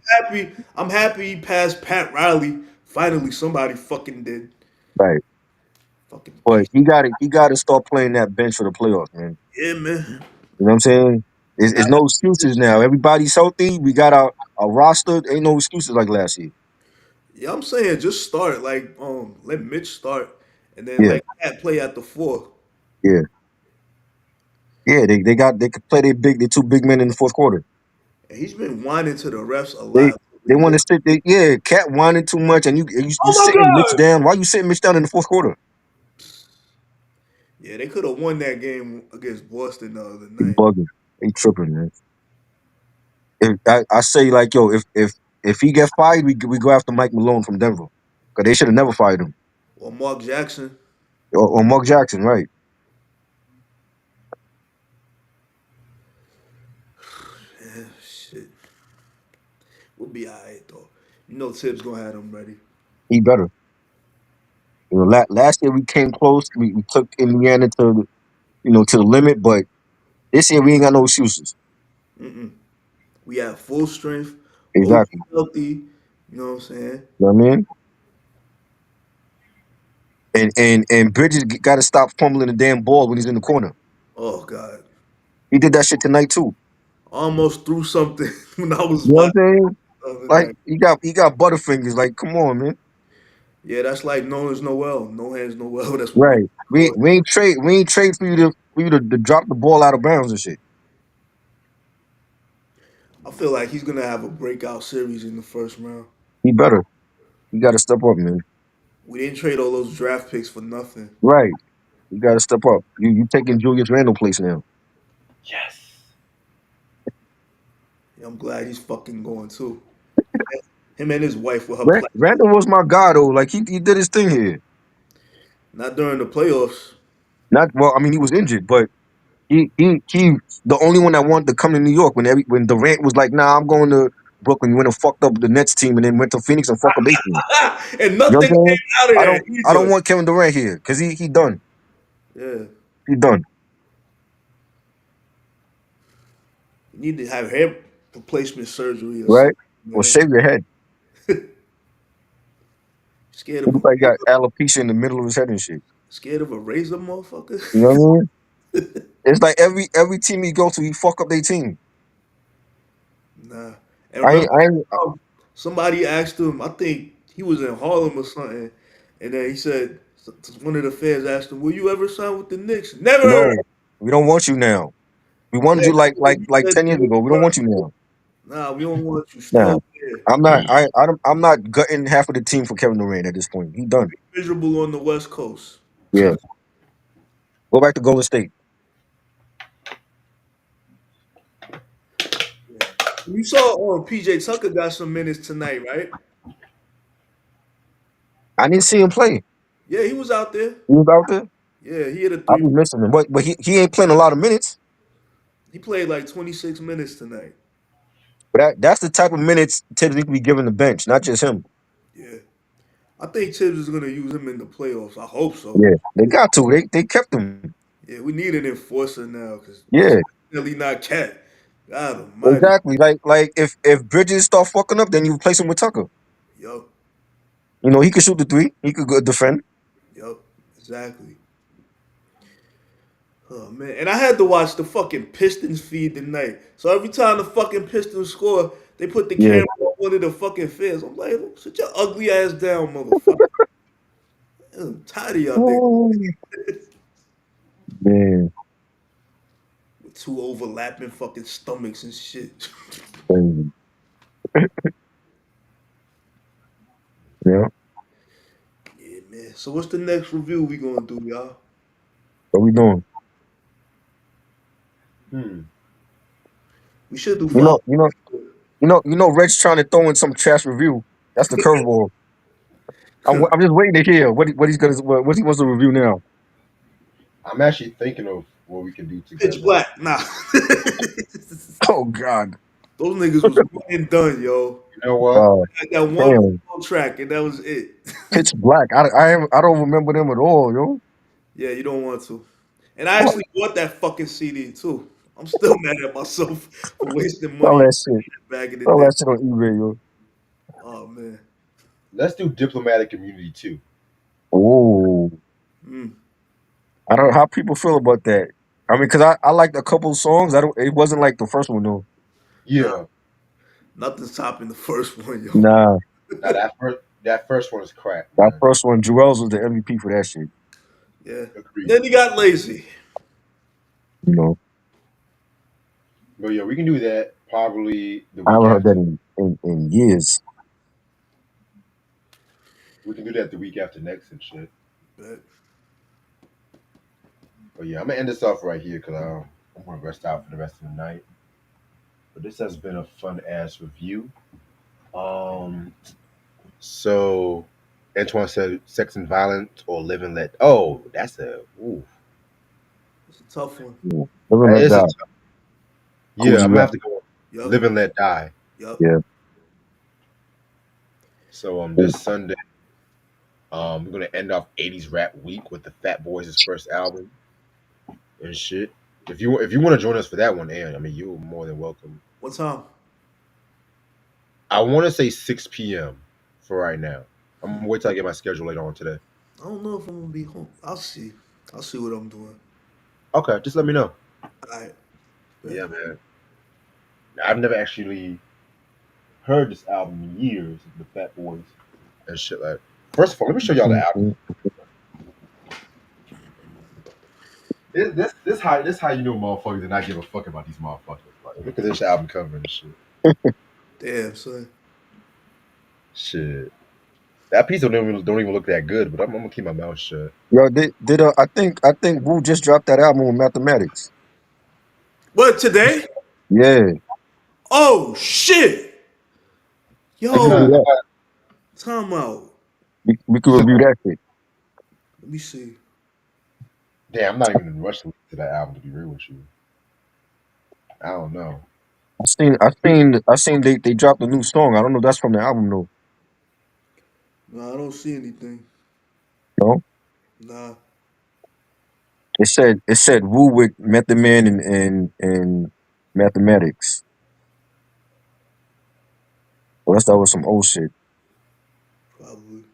I'm happy he passed Pat Riley. Finally, somebody fucking did. right. Fucking But piece. he got to start playing that bench for the playoffs, man. Yeah, man. You know what I'm saying? It's Not no excuses now. Everybody's healthy. We got our roster. Ain't no excuses like last year. Yeah, I'm saying just start. Like, let Mitch start, and then Yeah, like Cat play at the four. yeah, yeah. They could play their two big men in the fourth quarter. And he's been whining to the refs a They lot they lately. want to sit there. Yeah, Cat whining too much, and you Oh my sitting Mitch god! down. Why you sitting Mitch down in the fourth quarter? Yeah, they could have won that game against Boston the other He night. bugging. He tripping, man. I say like yo, if he get fired, we go after Mike Malone from Denver, because they should have never fired him Or Mark Jackson. or Mark Jackson, right? Yeah, shit. We'll be alright though. You know Tibbs gonna have them ready. He better. You know, last year we came close. We took Indiana to the limit, but this year we ain't got no excuses. Mm-mm. We have full strength. OG Exactly. healthy. You know what I'm saying? You know what I mean? And Bridges got to stop fumbling the damn ball when he's in the corner. Oh God. He did that shit tonight too. Almost threw something when I was You know what watching I'm saying? the other Like night. he got butterfingers. Like, come on, man. Yeah, that's like no hands, no well. No hands, no well. That's what we Right. We call it. we ain't trade for you to drop the ball out of bounds and shit. I feel like he's gonna have a breakout series in the first round. He better. He got to step up, man. We didn't trade all those draft picks for nothing. Right. You got to step up. You taking Julius Randle place now. Yes. Yeah, I'm glad he's fucking going too. Him and his wife with her plastic. Randle was my guy though. Like he did his thing here. Not during the playoffs. Not well. I mean, he was injured, but he the only one that wanted to come to New York when Durant was like, nah, I'm going to Brooklyn. He went and fucked up the Nets team and then went to Phoenix and fucked up their team. And You know what nothing I'm saying? came out of I that don't I don't either. want Kevin Durant here because he done. Yeah. He done. You need to have hair replacement surgery or Right? something, Or man. shave your head. Scared He of a look like he got alopecia in the middle of his head and shit. scared of a razor, motherfucker. You know what I mean? It's like every team he go to, he fuck up their team. Nah. And I remember, ain't, I ain't somebody asked him, I think he was in Harlem or something, and then he said, one of the fans asked him, "Will you ever sign with the Knicks?" Never. no. We don't want you now. We Yeah, wanted you like like he like said, 10 years ago. We don't want you now. nah, we don't want you. Stay Nah. over there. I'm not gutting half of the team for Kevin Durant at this point. He done. Miserable on the West Coast. Yeah. Go back to Golden State. You saw PJ Tucker got some minutes tonight, right? I didn't see him play. Yeah, he was out there. He was out there. Yeah, he had a I three. be missing him, but he ain't playing a lot of minutes. He played like 26 minutes tonight. But that's the type of minutes Tibbs need to be given the bench, not just him. Yeah, I think Tibbs is gonna use him in the playoffs. I hope so. Yeah, they got to. They kept him. Yeah, we need an enforcer now because it's Yeah, definitely not Cat. God Almighty. exactly. Like if Bridges start fucking up, then you replace him with Tucker. Yup, You know he could shoot the three. He could go defend. yup, exactly. Oh man, and I had to watch the fucking Pistons feed tonight. So every time the fucking Pistons score, they put the Yeah. camera on one of the fucking fans. I'm like, sit your ugly ass down, motherfucker. I'm tired of y'all niggas Oh, man. with two overlapping fucking stomachs and shit. Crazy. Yeah. Yeah, man. So what's the next review we gonna do, y'all? What we doing? Hmm. We should do You five. know. You know. Reg's trying to throw in some trash review. That's the curveball. I'm just waiting to hear what he's gonna what he wants to review now. I'm actually thinking of what we can do Pitch together. Black. Nah. Oh God. Those niggas was one and done, yo. You know what? Uh, I got one damn. track and that was it. Pitch Black. I don't remember them at all, yo. Yeah, you don't want to. And I actually bought that fucking CD too. I'm still mad at myself for wasting All money that shit. back in the All day. that shit on eBay, yo. Oh man. Let's do diplomatic immunity too. Oh. Mm. I don't know how people feel about that. I mean, cause I liked a couple of songs. I don't. It wasn't like the first one though. Nah, Yeah. nothing's topping the first one, yo. Nah, Now that first one is crack, that man. first one, Jewels was the MVP for that shit. Yeah. Agreed. Then he got lazy. You know, But yeah, we can do that probably the I week haven't heard that after. in years. We can do that the week after next and shit. But But yeah, I'm gonna end this off right here because I'm gonna rest out for the rest of the night. But this has been a fun ass review. Um, so Antoine said, "Sex and violence or live and let." Oh, that's a ooh. it's a tough one. Yeah. Living Let It's a Die. yeah. Cozy I'm gonna Rap. have to go Yup. live and let die. Yup. Yeah. So this Sunday, we're gonna end off '80s rap week with the Fat Boys' first album and shit. If you want to join us for that one, Aaron, I mean you're more than welcome. What time? I want to say 6 p.m. for right now. I'm Hmm. gonna wait till I get my schedule later on today. I don't know if I'm gonna be home. I'll see. I'll see what I'm doing. Okay, just let me know. All right. Bet. Yeah, man. I've never actually heard this album in years, the Fat Boys and shit like. First of all, let me show y'all the album. This how you know motherfuckers did not give a fuck about these motherfuckers. Like, look at this album cover and shit. Damn, son. Shit, that piece don't even look that good, but I'm gonna keep my mouth shut. Yo, did I think Wu just dropped that album with Mathematics. What today? Yeah, Oh shit! we I'm could do Yo, not. I'm that. not. time out. We could You said, review that shit. Let me see. damn, I'm not even in a rush to listen to that album. To be real with you, I don't know. I seen they dropped a new song. I don't know if that's from the album though. No, I don't see anything. No, Nah. it said Wu with Method Man and Mathematics. Well, that was some old shit. Probably.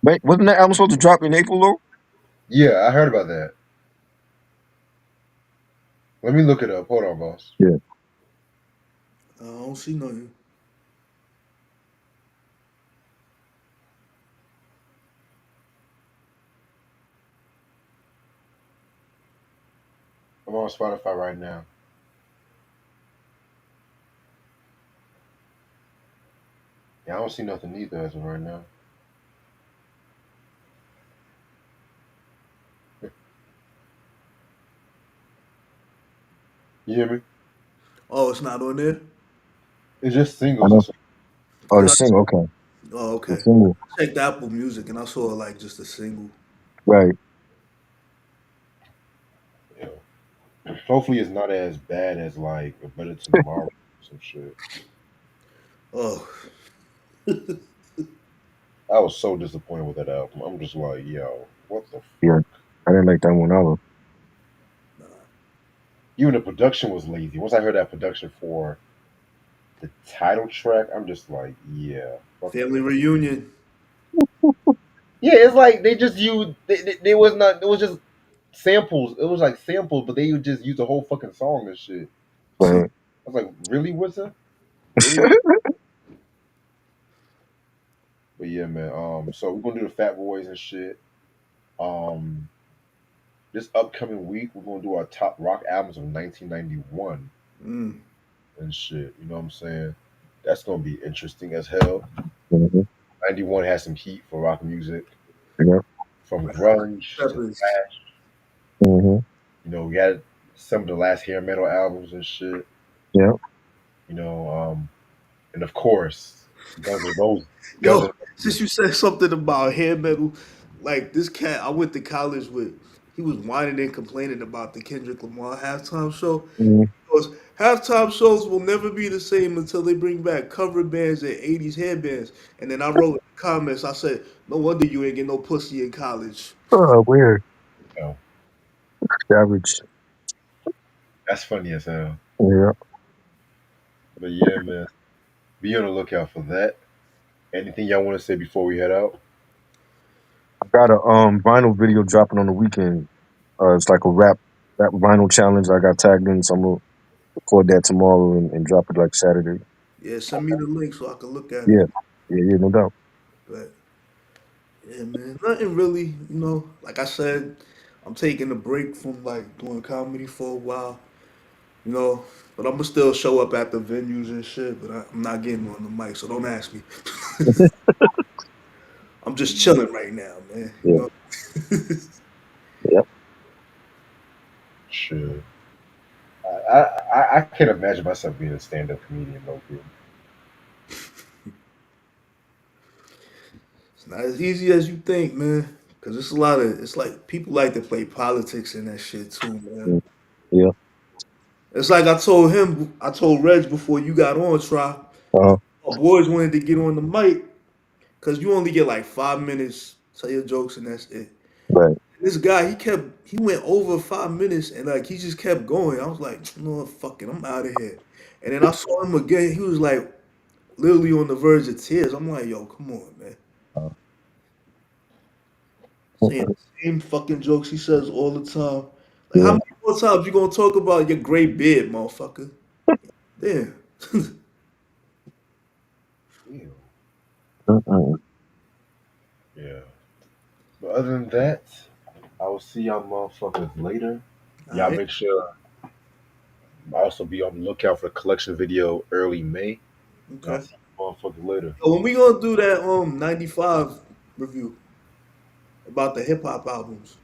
Wait, wasn't that album supposed to drop in April though? Yeah, I heard about that. Let me look it up. Hold on, boss. Yeah. I don't see nothing. I'm on Spotify right now. Yeah, I don't see nothing either as of right now. You hear me? Oh, it's not on there. It's just I singles. know. Oh, Cause the I single. Okay, oh the okay. single. I checked Apple Music and I saw like just a single. Right. You know, hopefully it's not as bad as like a Better Tomorrow or some shit. Oh, I was so disappointed with that album. I'm just like, yo, what the Yeah. fuck? I didn't like that one either. nah. Even the production was lazy. Once I heard that production for the title track, I'm just like, yeah, fuck Family that. reunion. Yeah, it's like they just used. They was not. It was just samples. It was like samples, but they would just use the whole fucking song and shit. Right. I was like, really, Wizard? Really? But yeah, man. So we're gonna do the Fat Boys and shit. Um, this upcoming week we're gonna do our top rock albums of 1991 Mm. and shit. You know what I'm saying? That's gonna be interesting as hell. Mhm. 91 has some heat for rock music, Yeah. from Red Hot Chili grunge to Peppers. thrash. Mhm. You know, we had some of the last hair metal albums and shit. Yeah. You know, and of course, Guns N' Roses. Guns N' Yo, since Roses. you said something about hair metal, like this cat I went to college with, he was whining and complaining about the Kendrick Lamar halftime show. Mhm. Because halftime shows will never be the same until they bring back cover bands and 80s headbands. And then I wrote in the comments, I said, no wonder you ain't get no pussy in college. Oh, weird. You know, Savage. that's funny as hell. Yeah. But yeah, man, be on the lookout for that. Anything y'all want to say before we head out? I got a vinyl video dropping on the weekend. It's like a rap vinyl challenge. I got tagged in, so I'm gonna record that tomorrow and drop it like Saturday. Yeah, send me the link so I can look at it. Yeah. Yeah. Yeah. No doubt. But yeah, man, nothing really, like I said, I'm taking a break from like doing comedy for a while, you know, but I'm gonna still show up at the venues and shit, but I'm not getting on the mic, so don't ask me. I'm just chilling right now, man, you Yeah. know. Yeah. Sure. I can't imagine myself being a stand up comedian, no kid. It's not as easy as you think, man, because it's a lot of, it's like people like to play politics in that shit too, man. Mm. Yeah. It's like I told Reg before you got on, Try, Uh-huh. our boys wanted to get on the mic because you only get like 5 minutes, tell your jokes, and that's it. Right. This guy, he went over 5 minutes and like he just kept going. I was like, you know what, fuck it, I'm out of here. And then I saw him again. He was like literally on the verge of tears. I'm like, yo, come on, man. Uh, Saying the same fucking jokes he says all the time. Like, how yeah. many more times you gonna talk about your gray beard, motherfucker? Damn. Ew. Mm-mm. Yeah. But other than that, I will see y'all motherfuckers later. All Y'all right. make sure also be on the lookout for the collection video early May. And I'll Okay. see you motherfuckers later. So when we gonna do that 95 review about the hip hop albums?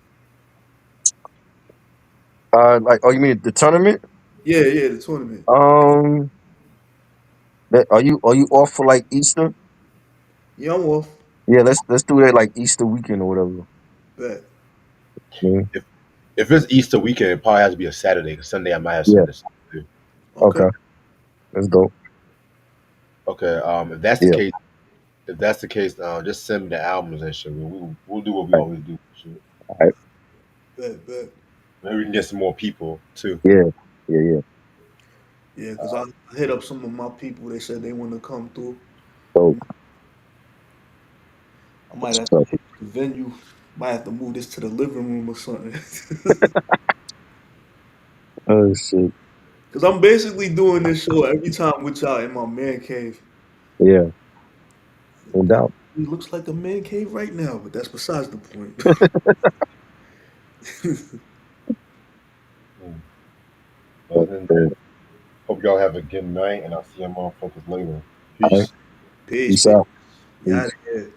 Like, oh, you mean the tournament? Yeah, yeah, the tournament. Um, are you off for like Easter? Yeah, I'm off. Yeah, let's do that like Easter weekend or whatever. Bet. Yeah. If if it's Easter weekend, it probably has to be a Saturday. 'Cause Sunday I might have Yeah. something to do. Okay. Okay. Let's go. Okay. If that's the Yeah. case, just send me the albums and shit. We'll do what we All right. always do. Shit. All right. Bet, bet. Maybe we can get some more people too. Yeah. Yeah. Yeah. Yeah, because I hit up some of my people. They said they want to come through. So I might that's have what's up. to the venue. Might have to move this to the living room or something. Oh shit. Because I'm basically doing this show every time with y'all in my man cave. Yeah. No doubt. It looks like a man cave right now, but that's besides the point. Mm. Other than that, hope y'all have a good night, and I'll see you motherfuckers later. All right. Peace. Peace, Peace peace. out. We out Peace. of here.